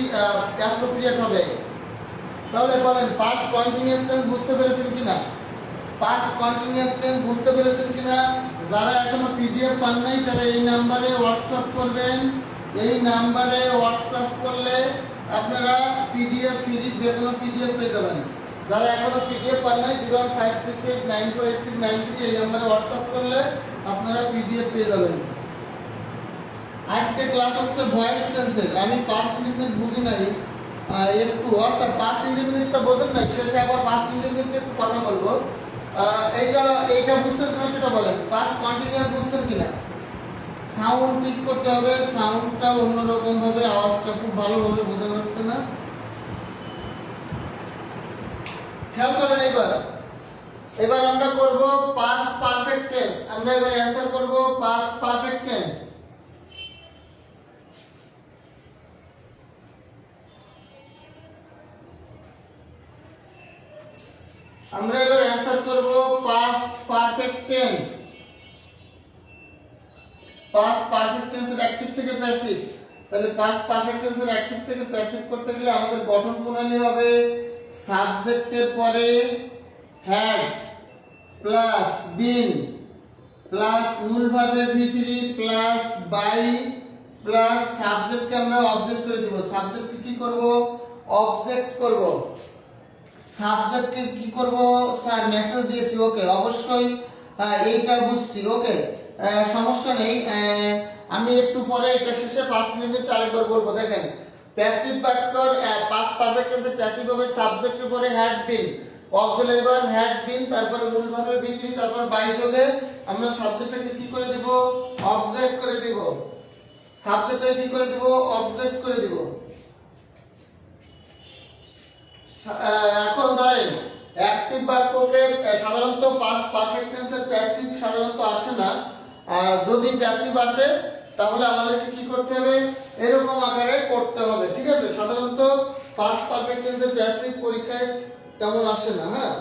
অ্যাপ্রোপ্রিয়েট হবে। তাহলে বলেন পাস্ট কন্টিনিউয়াস টেন্স বুঝতে পেরেছেন কিনা? পাস্ট কন্টিনিউয়াস টেন্স বুঝতে পেরেছেন কিনা? যারা এখনো পিডিএফ পান নাই তারা এই নম্বরে হোয়াটসঅ্যাপ করবেন। এই নম্বরে হোয়াটসঅ্যাপ করলে আপনারা পিডিএফ ফ্রি, যে কোনো পিডিএফ পেয়ে যাবেন। যারা এখনো পিডিএফ পান নাই 01568948393 এই নম্বরে হোয়াটসঅ্যাপ করলে আপনারা পিডিএফ পেয়ে যাবেন। আজকে ক্লাস হচ্ছে ভয়েস সেন্সের। আমি পাস্ট ইন্ডিফিনিট বুঝি নাই একটু, আচ্ছা পাস্ট ইন্ডিফিনিটটা বোঝেন না, শেষে আবার পাস্ট ইন্ডিফিনিট একটু কথা বলবো। এইটা বুঝছেন কিনা সেটা বলেন। পাস্ট কন্টিনিউয়াস বুঝছেন কিনা? সাউন্ড ঠিক করতে হবে, সাউন্ডটা অন্যরকম হবে, আওয়াজটা খুব ভালোভাবে বোঝা যাচ্ছে না। খেয়াল করেন। এবার আমরা করব পাস্ট পারফেক্ট টেন্স। আমরা এবার অ্যানসার করব পাস্ট পারফেক্ট টেন্স। আমরা এবার অ্যানসার করব past perfect tense. Past perfect টেন্সের অ্যাক্টিভ থেকে প্যাসিভ। তাহলে পাস্ট পারফেক্ট টেন্সের অ্যাক্টিভ থেকে প্যাসিভ করতে গেলে আমাদের গঠন প্রণালী হবে সাবজেক্টের পরে হ্যাড, প্লাস বিন প্লাস মূল ভার্বের ভিতরি প্লাস বাই প্লাস সাবজেক্টকে আমরা অবজেক্ট করে দিব। সাবজেক্টকে কি করব? অবজেক্ট করব। সাবজেক্টকে কি করব? স্যার মেসেজ দিয়েছি, ওকে, অবশ্যই এইটা বুঝছি, ওকে, সমস্যা নেই। আমি একটু পরে এটা শেষে 5 মিনিট আরেকবার বলবো। দেখেন, প্যাসিভ বাক্যর পাস্ট পারফেক্ট টেন্সে প্যাসিভ হবে সাবজেক্টের পরে had been, auxiliary verb had been, তারপরে মূল ভার্বের ভিতরি, তারপর বাই যোগে আমরা সাবজেক্টটাকে কি করে দেব? অবজেক্ট করে দেব। সাবজেক্টটাকে কি করে দেব? অবজেক্ট করে দেব। এখন ধরেন অ্যাকটিভ বাক্যকে সাধারণত পাস্ট পারফেক্ট টেন্সের প্যাসিভ সাধারণত আসে না। যদি প্যাসিভ আসে তাহলে আমাদেরকে কি করতে হবে? এরকম আকারে করতে হবে, ঠিক আছে? সাধারণত পাস্ট পারফেক্ট টেন্সের প্যাসিভ পরীক্ষায় তেমন আসে না। হ্যাঁ,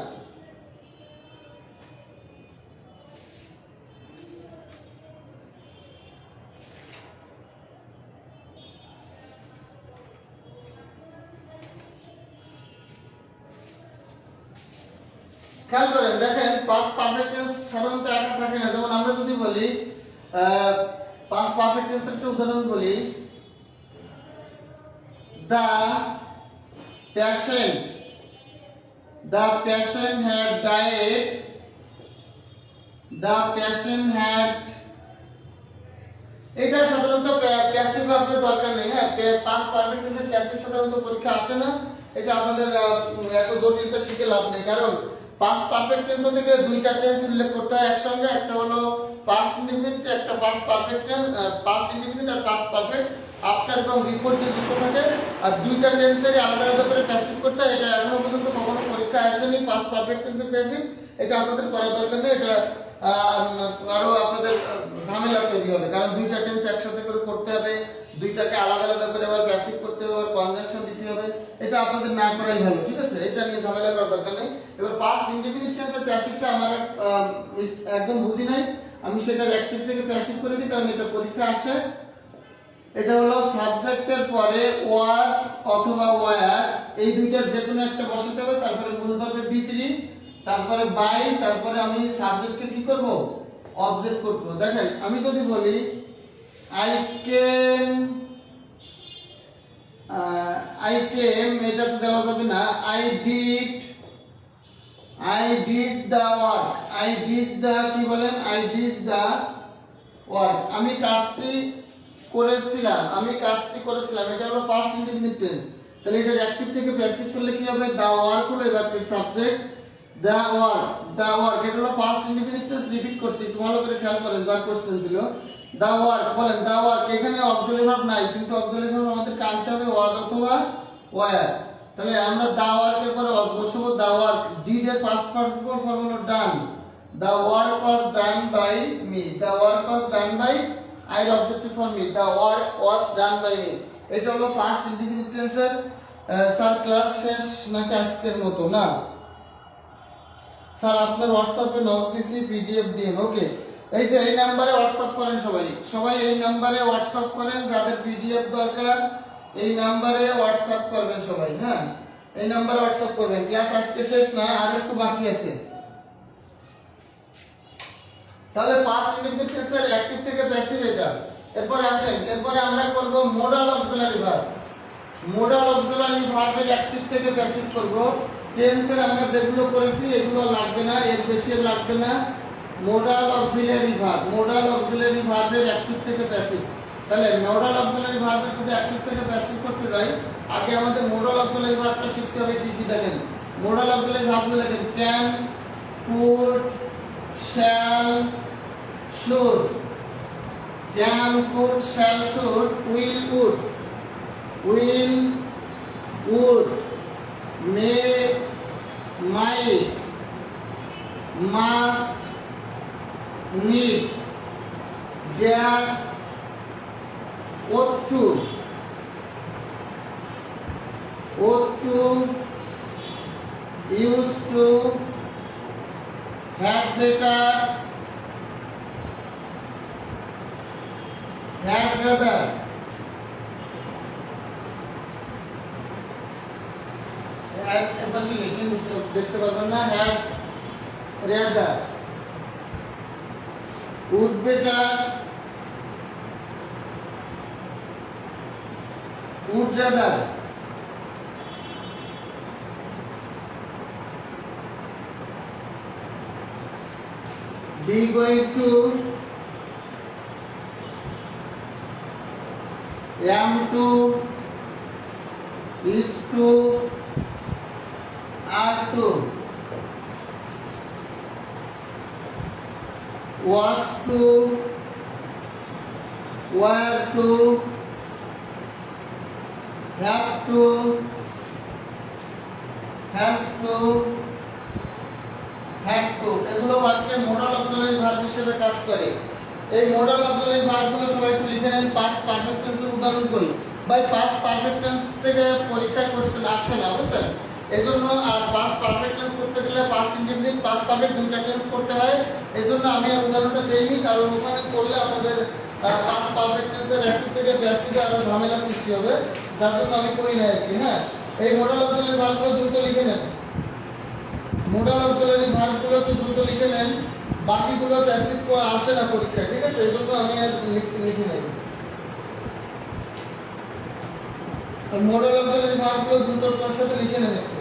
খেয়াল করেন, দেখেন পাস্ট পারফেক্ট টেন্স সাধারণত একা থাকে না। যেমন আমরা যদি বলি পাস্ট পারফেক্ট টেন্সের একটা উদাহরণ বলি, the patient had died, the patient had, এটা সাধারণত প্যাসিভ আপনাদের দরকার নেই। হ্যাঁ, পাস্ট পারফেক্ট টেন্সের প্যাসিভ সাধারণত পরীক্ষা আসে না। এটা আপনাদের এত জটিলতা শিখে লাভ নেই, কারণ পাস্ট পারফেক্ট টেন্স থেকে দুইটা টেন্স উল্লেখ করতে হয় একসঙ্গে। একটা হলো পাস্ট ইনডিফিনিট, একটা past perfect tense, past indefinite আর পাস্ট পারফেক্ট আফটার এবং বিফোর দিয়ে যুক্ত থাকে। আর দুইটা টেন্সের আলাদা আলাদা করে প্যাসিভ করতে হয়। এটা এখনো পর্যন্ত কখনো পরীক্ষা আসেনি পাস্ট পারফেক্ট টেন্সের প্যাসিভ। এটা আপনাদের করা দরকার নেই। এটা আরো আপনাদের ঝামেলা তৈরি হবে, কারণ দুইটা টেন্স একসাথে করে করতে হবে, দুইটাকে আলাদা আলাদা করে আবার প্যাসিভ করতে হবে, আবার কনজাংশন দিতে হবে। এটা আপনাদের না করাই ভালো, ঠিক আছে? এটা নিয়ে ঝামেলা করার দরকার নেই। এবার পাস্ট ইনডিফিনিট টেন্সের প্যাসিভটা আমার একদম বুঝি নাই, আমি সেটা অ্যাক্টিভ থেকে প্যাসিভ করে দিই, কারণ এটা পরীক্ষা আসে। এটা হলো সাবজেক্টের পরে ওয়াজ অথবা ওয়্যার, এই দুইটার যে কোনো একটা বসাতে হবে, তারপরে মূল ভার্বের ভিতরি, তারপরে বাই, তারপরে আমি সাবজেক্টকে কি করব? অবজেক্ট করব। দেখেন, আমি যদি বলি আই কেম, এটা তো দেওয়া যাবে না। আই ডিড দ্য ওয়ার্ক, কি বলেন? আই ডিড দ্য ওয়ার্ক, আমি কাজটি করেছিলাম, এটা হলো পাস্ট ইনডিফিনিট টেন্স। তাহলে এটা অ্যাক্টিভ থেকে প্যাসিভ করলে কি হবে? দ্য ওয়ার্ক হলো এবার সাবজেক্ট, দ্য ওয়ার্ক, এটা হলো পাস্ট ইনডিফিনিট টেন্স। রিপিট করছি, একটু ভালো করে খেয়াল করেন, যা কোশ্চেন ছিল। দ্য ওয়ার্ক, বলেন দ্য ওয়ার্ক, এখানে অক্সিলারি ভার্ব নাই, কিন্তু অক্সিলারি ভার্ব আমাদের আনতে হবে ওয়াজ অথবা ওয়্যার। তাহলে আমরা দ্য ওয়ার্কের পরে বসাবো দ্য ওয়ার্ক। ডিড এর পাস্ট পার্টিসিপল ফর্ম হলো done. The work was done by me, the work was done by I objective for me, the work was done by me. এটা হলো পাস্ট ইনডিফিনিট টেন্সের। স্যার ক্লাস শেষ নাকি আজকের মতো? না স্যার, আপনার হোয়াটসঅ্যাপে নক দিছি, পিডিএফ দিন, ওকে। এই যে এই নাম্বারে হোয়াটসঅ্যাপ করেন সবাই এই নাম্বারে হোয়াটসঅ্যাপ করেন, যাদের পিডিএফ দরকার এই নাম্বারে হোয়াটসঅ্যাপ করবেন সবাই। হ্যাঁ, এই নাম্বারে হোয়াটসঅ্যাপ করবেন। ক্লাস আজকে শেষ না, আর একটু বাকি আছে। তাহলে পাস্ট ইনডিফিনিট টেন্সের অ্যাক্টিভ থেকে প্যাসিভ এটা। এরপরে আসেন, এরপরে আমরা করব modal auxiliary verb. Modal auxiliary ভার্বের অ্যাক্টিভ থেকে প্যাসিভ করব। টেন্সের আমরা যেগুলো করেছি এগুলো লাগবে না, এর বেশি লাগবে না। মোডাল অক্সিলারি ভার্বের অ্যাক্টিভ থেকে প্যাসিভ। তাহলে মোডাল অক্সিলারি ভার্বের যদি অ্যাক্টিভ থেকে প্যাসিভ করতে যাই, আগে আমাদের মোডাল অক্সিলারি ভার্বটা শিখতে হবে। কি কি দেখেন, মোডাল অক্সিলারি ভার্বগুলো দেখেন, can, could, shall, should, can, could, shall, should, will, would, may, might, must, need, dare, ought to, used to, had better, had rather, এপাশে লিখে দেখতে পারবেন না, had rather, would better, would rather, be going to, am to, is to, are to, was to, were to, have to, has to, had to, এগুলো বাক্যে মোডাল অক্সিলারি ভার্ব হিসেবে কাজ করে। এই মোডাল অক্সিলারি ভার্বগুলো সবাই একটু লিখে নেন। পাস্ট পারফেক্ট টেন্সের উদাহরণ কই ভাই, পাস্ট পারফেক্ট টেন্স থেকে পরীক্ষায় কোশ্চেন আসে না, বুঝছেন? এজন্য আর পাস্ট পারফেক্ট টেন্স করতে গেলে পাস্ট ইনডিফিনিট পাস্ট পারফেক্ট দুইটা টেন্স করতে হয়। এজন্য আমি আর উদাহরণটা দেইনি, কারণ ওখানে করলে আপনাদের পাস্ট পারফেক্ট টেন্সের অ্যাক্টিভ থেকে প্যাসিভে আরো ঝামেলা সৃষ্টি হবে, যার জন্য আমি করি না আর কি। হ্যাঁ, এই মোডাল অক্সিলারি ভার্বগুলো দ্রুত লিখে নেন। মোডাল অক্সিলারি ভার্বগুলো একটু দ্রুত লিখে নেন, বাকিগুলো প্যাসিভ আসে না পরীক্ষায়, ঠিক আছে? এজন্য আমি আর লিখি নাই। মোডাল অক্সিলারি ভার্বগুলো দ্রুততার সাথে লিখে নেন একটু।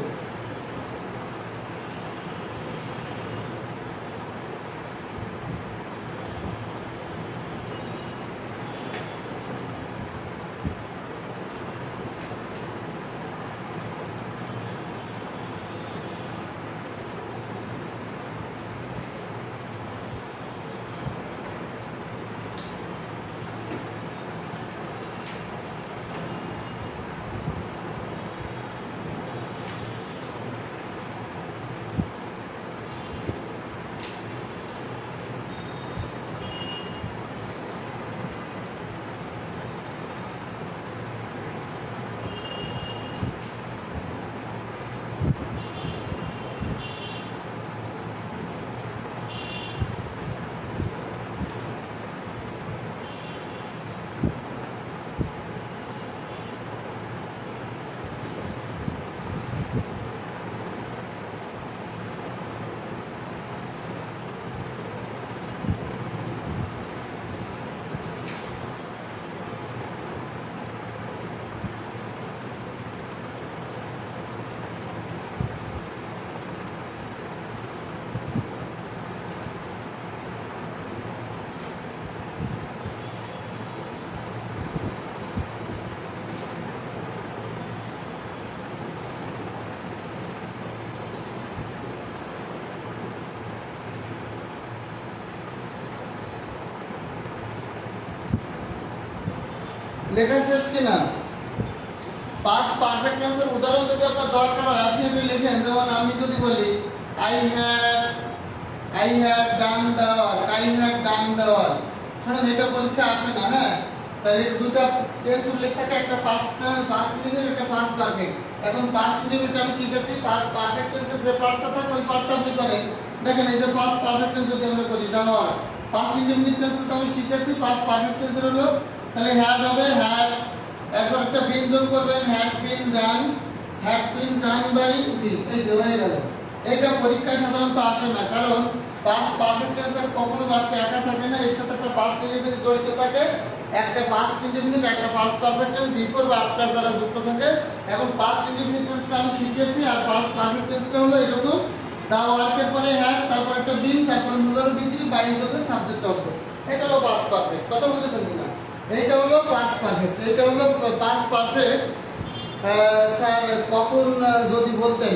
লেখা শেষ কিনা? পাস্ট পারফেক্ট টেন্সের উদাহরণ যদি আপনার দরকার হয় আপনি একটু লিখেন। যেমন আমি যদি বলি I had done the work, I had done the work. শুনুন, এটা পরীক্ষা আসে না। হ্যাঁ, তাই এই দুটো টেন্স উল্লেখ থাকে, একটা পাস্ট ইনডিফিনিট, একটা পাস্ট পারফেক্ট। এখন পাস্ট ইনডিফিনিট আমি শিখেছি, পাস্ট পারফেক্ট টেন্সের যে পার্টটা থাকে ওই পার্টটা আপনি করেন। দেখেন, এই যে পাস্ট পারফেক্ট টেন্স যদি আমরা করি the work, past indefinite tense তো আমি শিখেছি, পাস্ট পারফেক্ট টেন্সের হলো তাহলে হ্যাড হবে, হ্যাড, এরপর একটা বিন যোগ করবেন, had been done by me. এই যে হয়ে গেল। এটা পরীক্ষায় সাধারণত আসে না, কারণ পাস্ট পারফেক্ট টেন্সের কখনো বাক্য একা থাকে না, এর সাথে একটা পাস্ট ইনডিফিনিট জড়িত থাকে, একটা পাস্ট ইনডিফিনিট একটা পাস্ট পারফেক্ট টেন্স বিফোর বা আফটার দ্বারা যুক্ত থাকে। এখন পাস্ট ইনডিফিনিট টেন্সটা আমি শিখেছি, আর পাস্ট পারফেক্ট টেন্সটা হলো এরকম দা ওয়ার্কের পরে হ্যাড, তারপর একটা বিন, তারপর মুলার ভিতরে বাই যোগে সাবজেক্ট অবজেক্ট। এটা হলো পাস্ট পারফেক্ট। কথা বুঝেছেন কিনা? এইটা হলো পাস্ট পারফেক্ট। এইটা হলো পাস্ট পারফেক্ট। স্যার তখন যদি বলতেন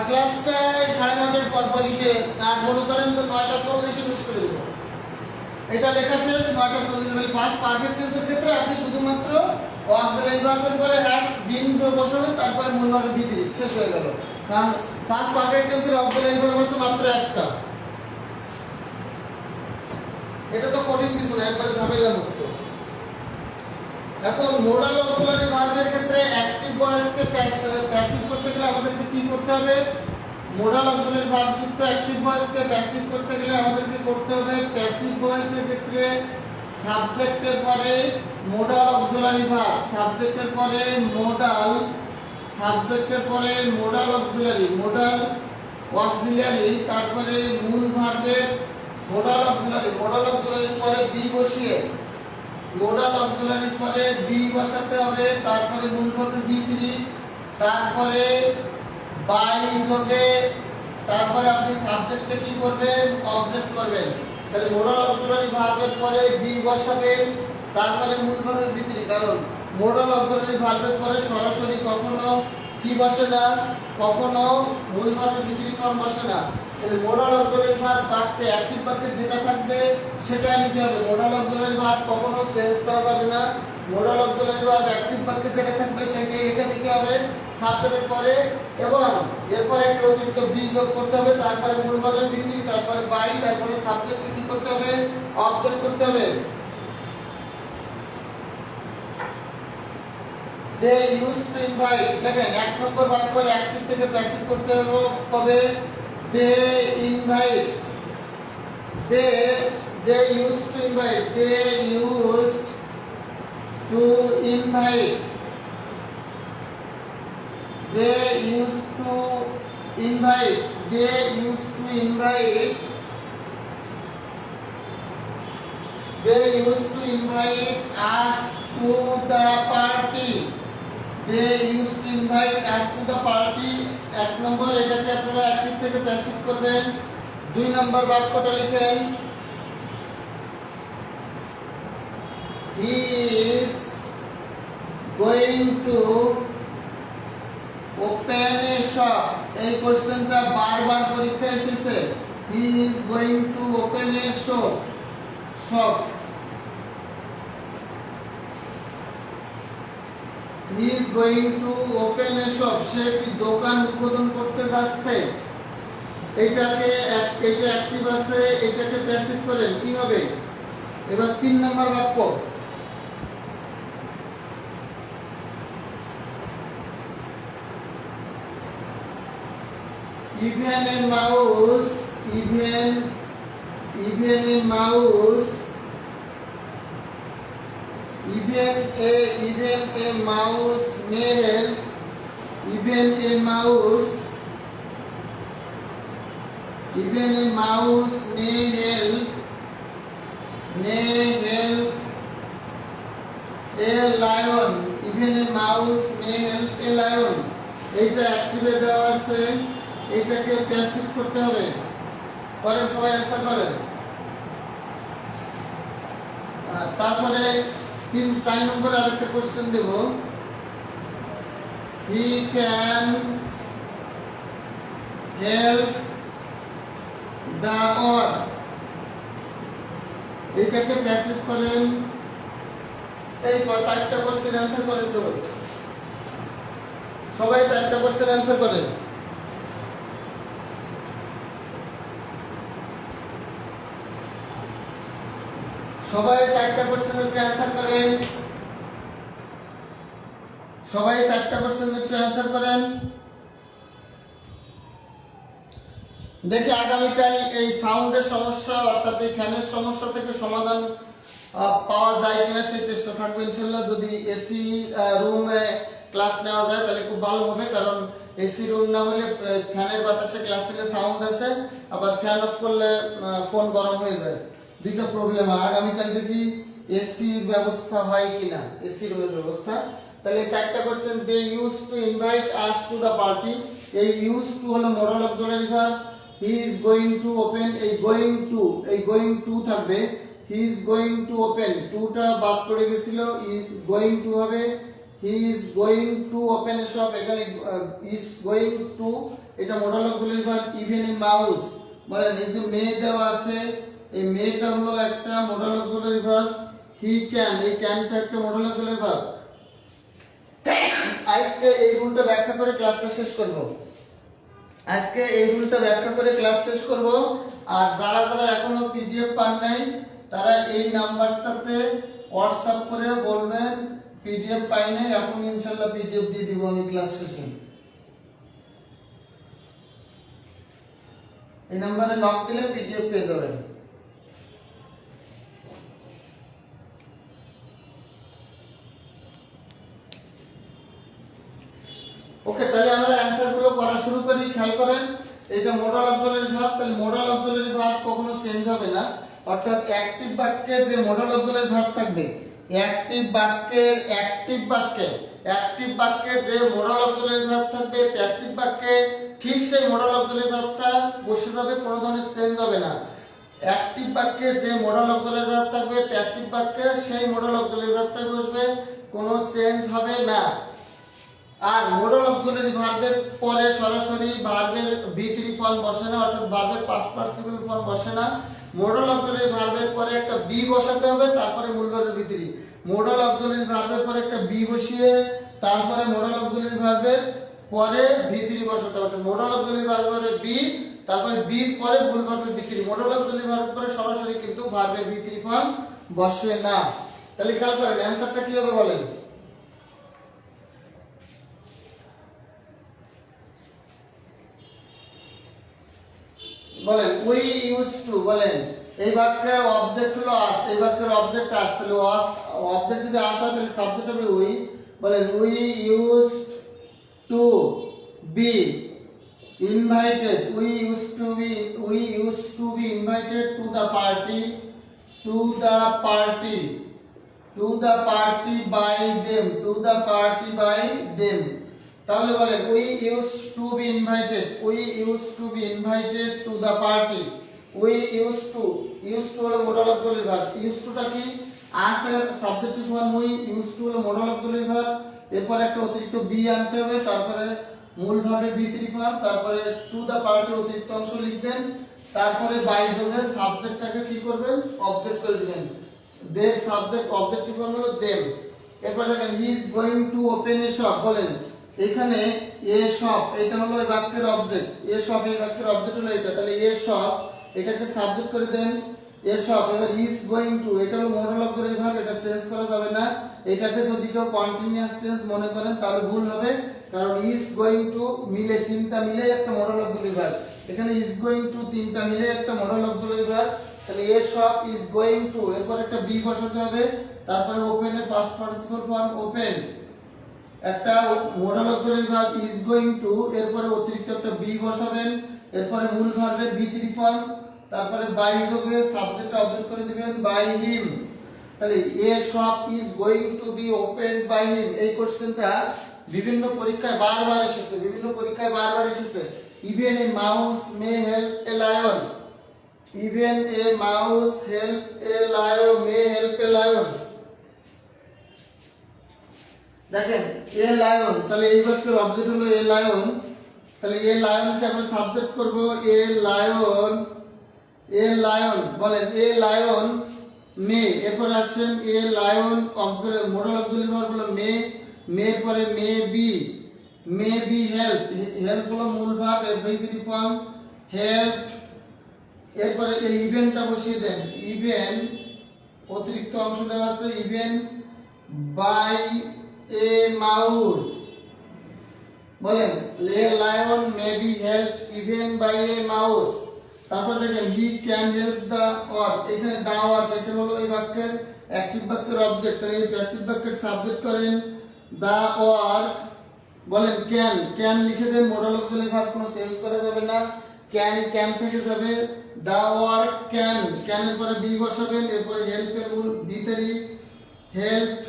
ক্লাসটা 9:30 পরপরই সে, আর মনে করেন যে 9:40 শেষ করে দেবো, এটা লেখা শেষ 9:40। তাহলে পাস্ট পারফেক্ট টেন্সের ক্ষেত্রে আপনি শুধুমাত্র অক্সিলারি ভার্বের পরে হ্যাড বিন বসাবেন, তারপরে মূল ভার্ব ভিতরে শেষ হয়ে গেল। কারণ পাস্ট পারফেক্ট টেন্সের অক্সিলারি ভার্ব আছে মাত্র একটা। এটা তো কঠিন কিছু না, একবারে ঝামেলা মুক্ত। এখন মোডাল অক্সিলারি ভার্বের ক্ষেত্রে অ্যাক্টিভ ভয়েসকে প্যাসিভ করতে গেলে আমাদেরকে কি করতে হবে? মোডাল অক্সিলারি ভার্ব যুক্ত অ্যাক্টিভ ভয়েসকে প্যাসিভ করতে গেলে আমাদেরকে করতে হবে প্যাসিভ ভয়েসের ক্ষেত্রে সাবজেক্টের পরে মোডাল অক্সিলারি ভার্ব, সাবজেক্টের পরে মোডাল অক্সিলারি, মোডাল অক্সিলিয়ারি, তারপরে মূল ভার্বের মোডাল অক্সিলারির পরে বি বসিয়ে মোডাল অক্সিলারির পরে বি বসাতে হবে, তারপরে মূল ভার্বের বি3, তারপরে বাই যোগে, তারপরে আপনি সাবজেক্টে কি করবেন, অবজেক্ট করবেন। তাহলে মোডাল অক্সিলারি ভার্বের পরে বি বসাবেন, তারপরে মূল ভার্বের বি3, কারণ মোডাল অক্সিলারি ভার্বের পরে সরাসরি কখনো কি বসে না, কখনো মূল ভার্বের বি3 ফর্ম বসে না। তাহলে মোডাল অক্সিলারি ভার্ব বাক্যে অ্যাকটিভ বাক্যে যেটা থাকবে সেটাই নিতে হবে। মোডাল অক্সিলারি ভার্ব কখনো চেঞ্জ করা যাবে না। মোডাল অক্সিলারি ভার্ব অ্যাকটিভ বাক্যে যেটা থাকবে সেটাই এটা দিতে হবে সাবজেক্টের পরে, এবং এরপরে একটা অতিরিক্ত বি যোগ করতে হবে, তারপরে মূল ভার্বের বি3, তারপরে বাই, তারপরে সাবজেক্টকে কি করতে হবে, অবজেক্ট করতে হবে। They used to invite, দেখেন এক নম্বর বাক্যের অ্যাক্টিভ থেকে প্যাসিভ করতে হবে কবে, they invite, they used to invite, they used to invite, they used to invite, they used to invite, they used to invite us to the party, they used to invite us to the party। এক নম্বর এটাকে আপনারা অ্যাক্টিভ থেকে প্যাসিভ করবেন। দুই নম্বর বাক্যটা লিখেন, he is going to open a shop, এই কোশ্চেনটা বারবার পরীক্ষায় এসেছে। he is going to open a shop, he is going to open a shop, সে একটি দোকান উদ্বোধন করতে যাচ্ছে। এইটাকে এটা অ্যাক্টিভ আছে, এটাকে প্যাসিভ করেন কি হবে। এবার তিন নম্বর বাক্য, even a mouse may help, even a mouse may help a lion, even a mouse may help a lion। এইটা অ্যাক্টিভে দেওয়া আছে, এইটাকে প্যাসিভ করতে হবে। করেন, সবাই অ্যান্সার করেন। তারপরে 4 নম্বর আরেকটা কোশ্চেন দেব, he can help the or, এটাকে প্যাসিভ করেন। এই 4টা কোশ্চেন অ্যান্সার করেন সবাই 4টা কোশ্চেন অ্যান্সার করেন। সবাই 4টা কোশ্চেনের অ্যান্সার করেন, সবাই 4টা কোশ্চেনের অ্যান্সার করেন। দেখি আগামীকাল এই সাউন্ডের সমস্যা অর্থাৎ এই ফ্যানের সমস্যা থেকে সমাধান পাওয়া যায় কিনা সেই চেষ্টা থাকবে ইনশাআল্লাহ। যদি এসি রুমে ক্লাস নেওয়া যায় তাহলে খুব ভালো হবে, কারণ এসি রুম না হলে ফ্যানের বাতাসে ক্লাস নিলে সাউন্ড আসে, আবার ফ্যান অফ করলে ফোন গরম হয়ে যায়, দুইটা প্রবলেম হয়। আগামীকাল দেখি এসির ব্যবস্থা হয় কিনা, এসি রুমের ব্যবস্থা। তাহলে 4টা question, they use to invite us to the party, এই ইউজ টু হলো modal auxiliary verb, he is going to open, এই গোয়িং টু থাকবে, he is going to open, টুটা বাদ পড়ে গেছিল, গোয়িং টু হবে, he is going to open a shop, এখানে ইজ গোয়িং টু, এটা modal auxiliary verb. Even a mouse, বলেন এই যে মে দেওয়া আছে, এই মেটা হলো একটা modal auxiliary verb, he can, এই ক্যানটা একটা মোডাল অক্সিলারি ভার্ব। আজকে এই রুলটা ব্যাখ্যা করে ক্লাসটা শেষ করব, আর যারা যারা এখনো পিডিএফ পান নাই তারা এই নাম্বারটাতে হোয়াটসঅ্যাপ করে বলবেন পিডিএফ পাই নাই, এখন ইনশাআল্লাহ পিডিএফ দিয়ে দিব আমি ক্লাস শেষে। এই নাম্বারে নক দিলে পিডিএফ পেয়ে যাবেন। ওকে, তাহলে আমরা অ্যানসার গুলো করা শুরু করি, খেয়াল করেন। এটা মোডাল অক্সিলারি ভার্ব, তাহলে মোডাল অক্সিলারি ভার্ব কখনো চেঞ্জ হবে না, অর্থাৎ অ্যাক্টিভ বাক্যে যে মোডাল অক্সিলারি ভার্ব থাকবে, অ্যাক্টিভ বাক্যের যে মোডাল অক্সিলারি ভার্ব থাকবে প্যাসিভ বাক্যে ঠিক সেই মোডাল অক্সিলারি ভার্বটা বসে যাবে, কোনো ধরনের চেঞ্জ হবে না। অ্যাক্টিভ বাক্যে যে মোডাল অক্সিলারি ভার্ব থাকবে প্যাসিভ বাক্যে সেই মোডাল অক্সিলারি ভার্বটা বসবে, কোনো চেঞ্জ হবে না। আর মোডাল অক্সিলারি ভার্বের পরে সরাসরি ভার্বের V3 ফর্ম বসে না, অর্থাৎ ভার্বের পাস্ট পার্টিসিপল ফর্ম বসে না। মোডাল অক্সিলারি ভার্বের পরে একটা বি বসাতে হবে, তারপরে মূল ভার্বের V3। মোডাল অক্সিলারি ভার্বের পরে একটা বি বসিয়ে তারপরে মোডাল অক্সিলারি ভার্বের পরে V3 বসাতে হবে। মোডাল অক্সিলারি ভার্বের বি, তারপরে বি পরে মূল ভার্বের V3। মোডাল অক্সিলারি ভার্বের পরে সরাসরি কিন্তু ভার্বের V3 ফর্ম বসে না। তাহলে খেয়াল করেন অ্যানসারটা কি হবে বলেন। বলেন উই ইউজ টু, বলেন এই বাক্যের অবজেক্ট হলো আস, এই বাক্যের অবজেক্ট আস, তাহলে অবজেক্ট যদি আস হয় তাহলে সাবজেক্ট হবে উই। বলেন we use to be invited, we use to be invited to the party by them, তাহলে বলেন we used to be invited to the party। used to হলো modal auxiliary verb, used to টা কি as এর subjective form we, used to হলো মোডাল অক্সিলারি ভার্ব, এরপর একটা অতিরিক্ত বি আনতে হবে, তারপরে মূল ভার্বের V3 ফর্ম, তারপরে টু দা পার্টি অতিরিক্ত অংশ লিখবেন, তারপরে বাই যোগের সাবজেক্টটাকে কি করবেন অবজেক্ট করে দিবেন। their সাবজেক্ট অবজেক্টিভ ফর্ম হলো them। এরপর দেখেন he is going to open a shop, বলেন এখানে এ শপ এটা হলো এই বাক্যের অবজেক্ট, এ শপ এই বাক্যের অবজেক্ট হলো এটা, তাহলে এ শপ এটাকে সাবজেক্ট করে দেন এ শপ। এবার ইজ গোইং টু এটা হলো মোডাল অক্সিলারি ভার্ব, এটা চেঞ্জ করা যাবে না, এটাকে যদি কেউ কন্টিনিউয়াস টেন্স মনে করেন তাহলে ভুল হবে, কারণ ইজ গোইং টু মিলে তিনটা মিলে একটা মোডাল অক্সিলারি ভার্ব, এখানে ইজ গোইং টু তিনটা মিলে একটা মোডাল অক্সিলারি ভার্ব, তাহলে a shop is going two, এরপর একটা বি বসাতে হবে, তারপরে ওপেন এর পাস্ট পার্টিসিপল ফর্ম ওপেন, একটা modal auxiliary verb is going two, এরপরে অতিরিক্ত একটা বি বসাবেন, এরপরে মূল ভার্বের V3 ফর্ম, তারপরে বাই যোগে সাবজেক্ট অবজেক্ট করে দিবেন বাই হিম। তাহলে a shop is going to be opened by him, এই কোশ্চেনটা বিভিন্ন পরীক্ষায় বারবার এসেছে। Even a mouse may help a lion, দেখেন এ লায়ন, তাহলে এই বাক্যের অবজেক্ট হলো এ লায়ন, তাহলে এ লায়নকে আমরা সাবজেক্ট করব এ লায়ন, বলেন এ লায়ন মে, এরপর আসেন a lion auxiliary modal auxiliary verb হলো মে পরে মে বি হেল্প হলো মূল ভার্ব এর V3 ফর্ম হেল্প, এরপরে এই ইভেন্টটা বসিয়ে দেন, ইভেন অতিরিক্ত অংশ দেওয়া আছে ইভেন বাই এ মাউস, বলেন a lion may be help even by a mouse. তারপর দেখেন he can help the work, এখানে দা ওয়ার্ক এটা হলো এই বাক্যের অ্যাক্টিভ বাক্যের অবজেক্ট, তাহলে এই প্যাসিভ বাক্যের সাবজেক্ট করেন দা ওয়ার্ক, বলেন ক্যান লিখে দেন, মোডাল অক্সিলারি ভার্ব কোনো চেঞ্জ করা যাবে না, ক্যান থেকে যাবে দা ওয়ার্ক ক্যানের পরে বি বসাবেন, এরপরে হেল্পের মূল V3 হেল্প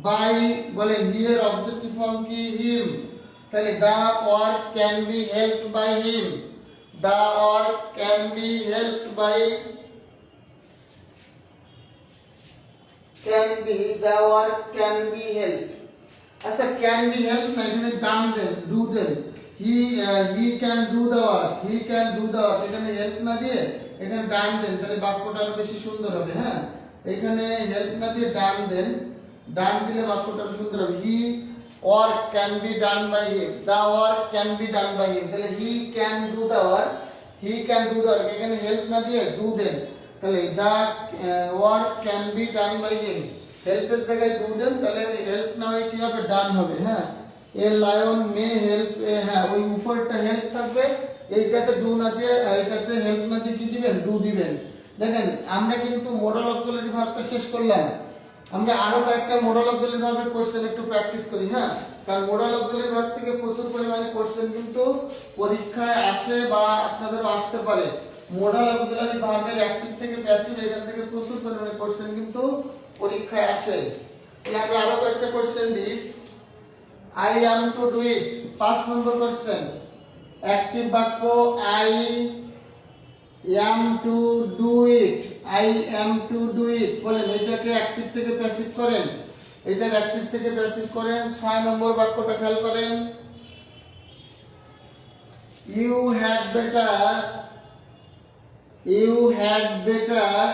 বাই, বলেন হি এর অবজেক্টিভ ফর্ম কি হিম, তাহলে the work can be helped by him, the work can be helped by the work can be helped. আচ্ছা ক্যান বি হেল্প না, এখানে ডান দেন ডু দেন, he can do the work, এখানে হেল্প না দিয়ে এখানে ডান দেন, তাহলে বাক্যটা আরো বেশি সুন্দর হবে। হ্যাঁ এখানে হেল্প না দিয়ে ডান দেন, ডান দিলে বাক্যটা আরো সুন্দর হবে। He work can be done by him, the work can be done by him, তাহলে he can do the work, এখানে হেল্প না দিয়ে ডু দেন, তাহলে the work can be done by him, হেল্পের জায়গায় ডু দেন, তাহলে হেল্প না হয়ে কি হবে ডান হবে। হ্যাঁ এ লায়ন মে হেল্প, হ্যাঁ ওই উপরটা হেল্প থাকবে, এইটাতে ডু না দিয়ে এইটাতে হেল্প না দিয়ে কি দিবেন ডু দিবেন। দেখেন আমরা কিন্তু মোডাল অক্সিলারি ভার্বটা শেষ করলাম, আমরা আরো কয়েকটা মোডাল অক্সিলারি ভার্বের কোশ্চেন একটু প্র্যাকটিস করি। হ্যাঁ কারণ মোডাল অক্সিলারি ভার্ব থেকে প্রচুর পরিমাণে কোশ্চেন কিন্তু পরীক্ষায় আসে বা আপনাদেরও আসতে পারে। মোডাল অক্সিলারি ভার্বের অ্যাক্টিভ থেকে প্যাসিভ এখান থেকে প্রচুর পরিমাণে কোশ্চেন কিন্তু পরীক্ষায় আসে। তাহলে আমরা আরো কয়েকটা কোশ্চেন দিই। I am to do it, 5 নম্বর কোশ্চেন। অ্যাক্টিভ বাক্য I am to do it, I am to do it বলেন, এটাকে অ্যাক্টিভ থেকে প্যাসিভ করেন, এটাকে অ্যাক্টিভ থেকে প্যাসিভ করেন। 6 নম্বর বাক্যটা খেয়াল করেন। You had better, you had better,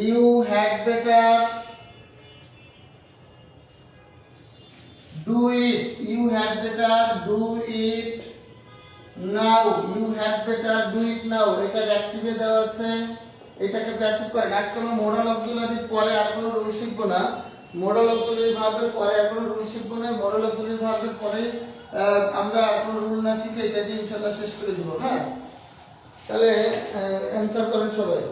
you had better do it, you had better do it now, you had better do it now, এটা অ্যাক্টিভে দেওয়া আছে, এটাকে প্যাসিভ করেন। আজকে আমরা মোডাল অক্সিলারির পরে আর কোনো রুল শিখবো না, মোডাল অক্সিলারি ভার্বের পরে আর কোনো রুল শিখবো না, মোডাল অক্সিলারি ভার্বের পরে আমরা আর কোনো রুল না শিখে এটা দিয়ে ইনশাআল্লাহ শেষ করে দিব। হ্যাঁ, তাহলে অ্যানসার করেন সবাই।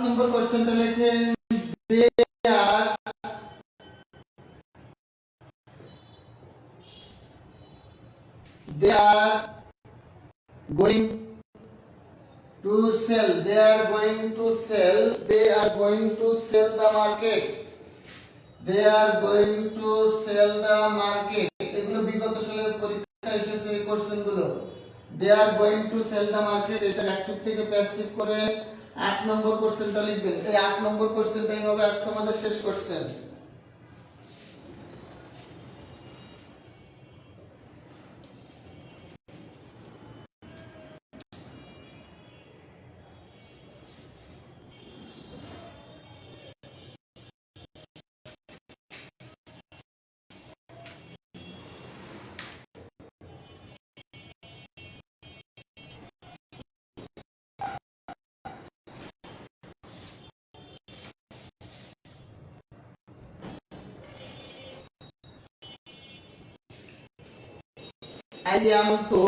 নম্বর কোশ্চেনটা লিখেন, they are going to sell, they are going to sell, they are going to sell the market, they are going to sell the market, এগুলো বিগত সালের পরীক্ষায় এসেছে এই কোশ্চেন গুলো। they are going to sell the market, এটা অ্যাক্টিভ থেকে প্যাসিভ করে 8 নম্বর কোশ্চেনটা লিখবেন। এই 8 নম্বর কোশ্চেনটাই হবে আজকে আমাদের শেষ question. I am to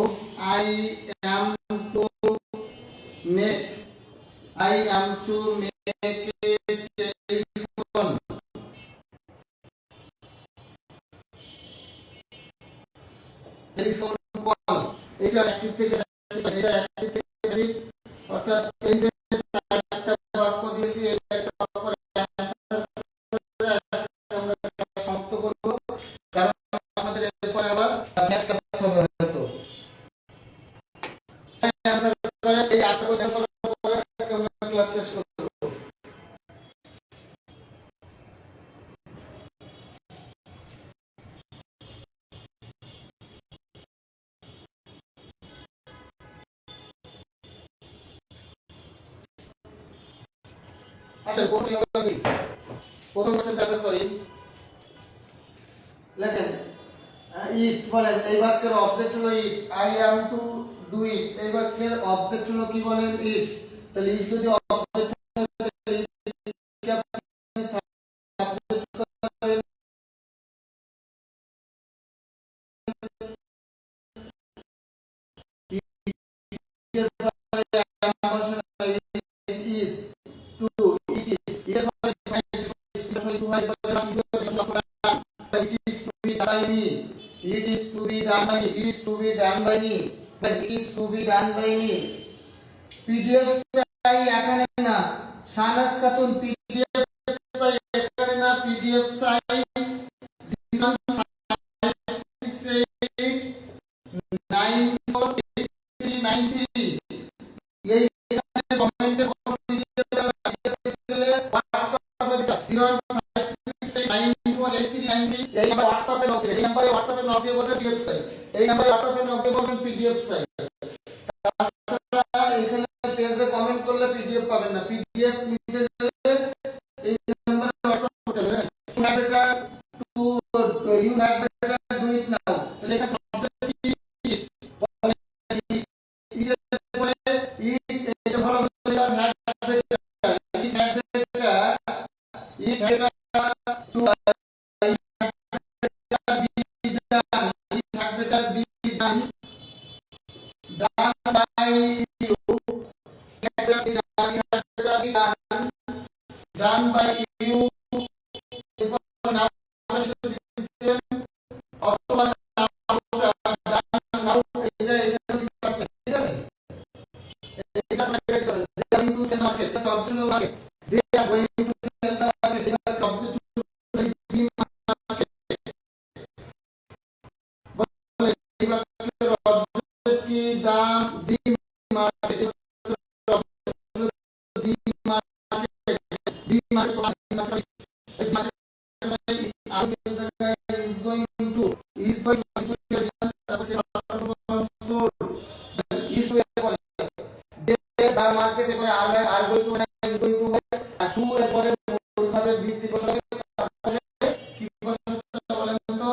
make, I am to make a telephone, telephone call, এটা অ্যাক্টিভ থেকে এটা অ্যাক্টিভ থেকে অর্থাৎ এই যে একটা বাক্য দিয়েছি এই একটা বাক্য আমরা সমাপ্ত করব, কারণ আমাদের এরপর আবার ম্যাথ ক্লাস হবে হয়তো। অ্যানসার করেন এই 8 কোশ্চেন করার পরে আজকে আমরা ক্লাস শেষ করব। আচ্ছা, প্রথম কোশ্চেন অ্যানসার করি। লেখেন ইট বলেন, এই বাক্যের অবজেক্ট হলো it, I am to do it, এই বাক্যের অবজেক্ট হলো কি বলেন ইট। তাহলে ইট যদি অবজেক্ট হয় তাহলে ইটকে আপনি সাবজেক্ট করেন, ইটের পরে am বসানো, it is to, it is, এর পরে it is to be done by me, it is to be done by me, it is to be done by me, it is to be done by me। PDF চাই এখানে না, শাহনাজ খাতুন পিডিএফ চাই এখানে না, পিডিএফ চাই 056894393 এই এখানে কমেন্টে পিডিএফ দিলে হোয়াটসঅ্যাপে দিবা 056894393 এই নাম্বার হোয়াটসঅ্যাপে নক দিবেন, এই নাম্বারে হোয়াটসঅ্যাপে নক দিয়ে বলবেন পিডিএফ চাই, এই নাম্বারে হোয়াটসঅ্যাপে নক দিয়ে বলবেন পিডিএফ চাই। had better do it now তাহলে এটা সাবজেক্ট কি বলে it এর পরে it এটা ভালো করে had better it had better it had to done by you এরপর নাও অথবা নাও এটা ঠিক আছে এটা সাবজেক্ট করে they are going to sell market the object market they are going to sell the market they are object to the market বলে এই বাক্যের অবজেক্ট কি দাম the market the market is going to sold is the market এবারে আর going to is going to আর টু এর পরে মূলভাবের ভিত্তি বসাবে তারপরে কি বসাতে বলেন তো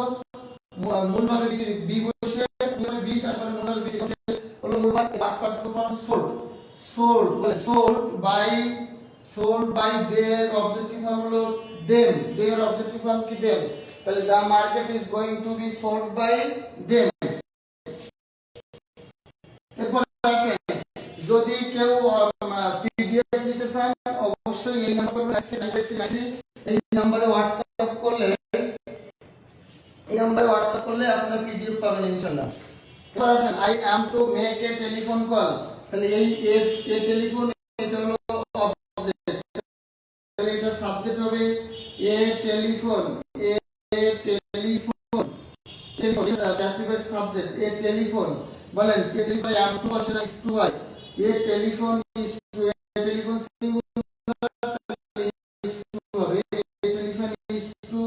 মূলভাবের ভিত্তি বি বসে পুরো বি তারপরে মূলভাবের ভিত্তি বসে হলো মূলভাব পাস পার্টিসিপল sold বলে sold by their objective form হলো them their objective form কি them তাহলে the market is going to be sold by them এরপর আসেন যদি কেউ পিডিএফ নিতে চান অবশ্যই এই নম্বরে এই নম্বরে হোয়াটসঅ্যাপ করলে আপনারা পিডিএফ পাবেন ইনশাআল্লাহ এবার আসেন I am to make a telephone call তাহলে এই টেলিফোন এটা হলো এটা সাবজেক্ট হবে a telephone passive subject a telephone বলেন টেলিফোন এম টু বসে না ইস টু হয় a telephone is to a telephone singular is to হবে এ টেলিফোন ইস টু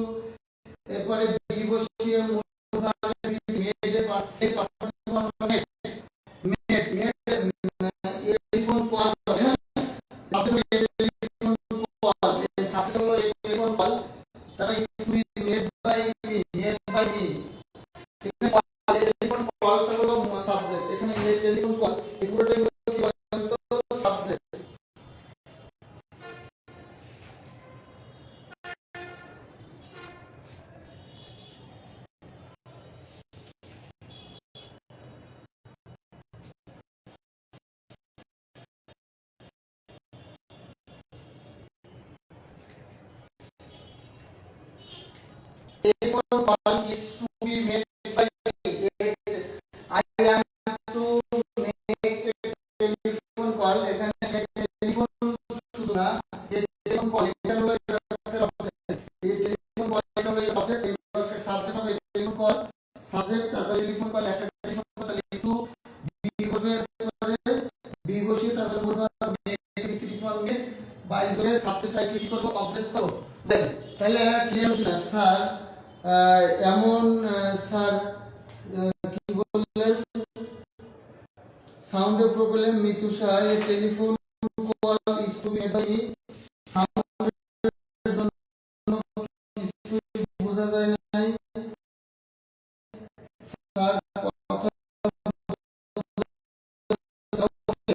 এরপরে বি বসিয়ে মূলভাবে মেড এর পাস মেড টেলিফোন কল হবে তারা ইসমি মেড বাই মি টেলিফোন কলটা হলো সাবজেক্ট এখানে এই টেলিফোন কল এগুলোটাই হলো কি বলেন তো subject telephone call is to be made by I am to make a telephone call এখানে টেলিফোন শুধু না টেলিফোন কল এটা হলো একটা অবজেক্ট এই টেলিফোন কল এটা হলো অবজেক্ট এই সাবজেক্ট হবে টেলিফোন কল সাবজেক্ট তারপর টেলিফোন কল একটা টেলিফোন কল ইস্যু বি বসে তারপর বলবো টেলিফোন মেড বাই ধরে সাবজেক্ট কি করব অবজেক্ট করব তাহলে ক্লিয়ার হলো স্যার এমন স্যার কি বললেন সাউন্ডের problem Mitusha a telephone call is to be by sound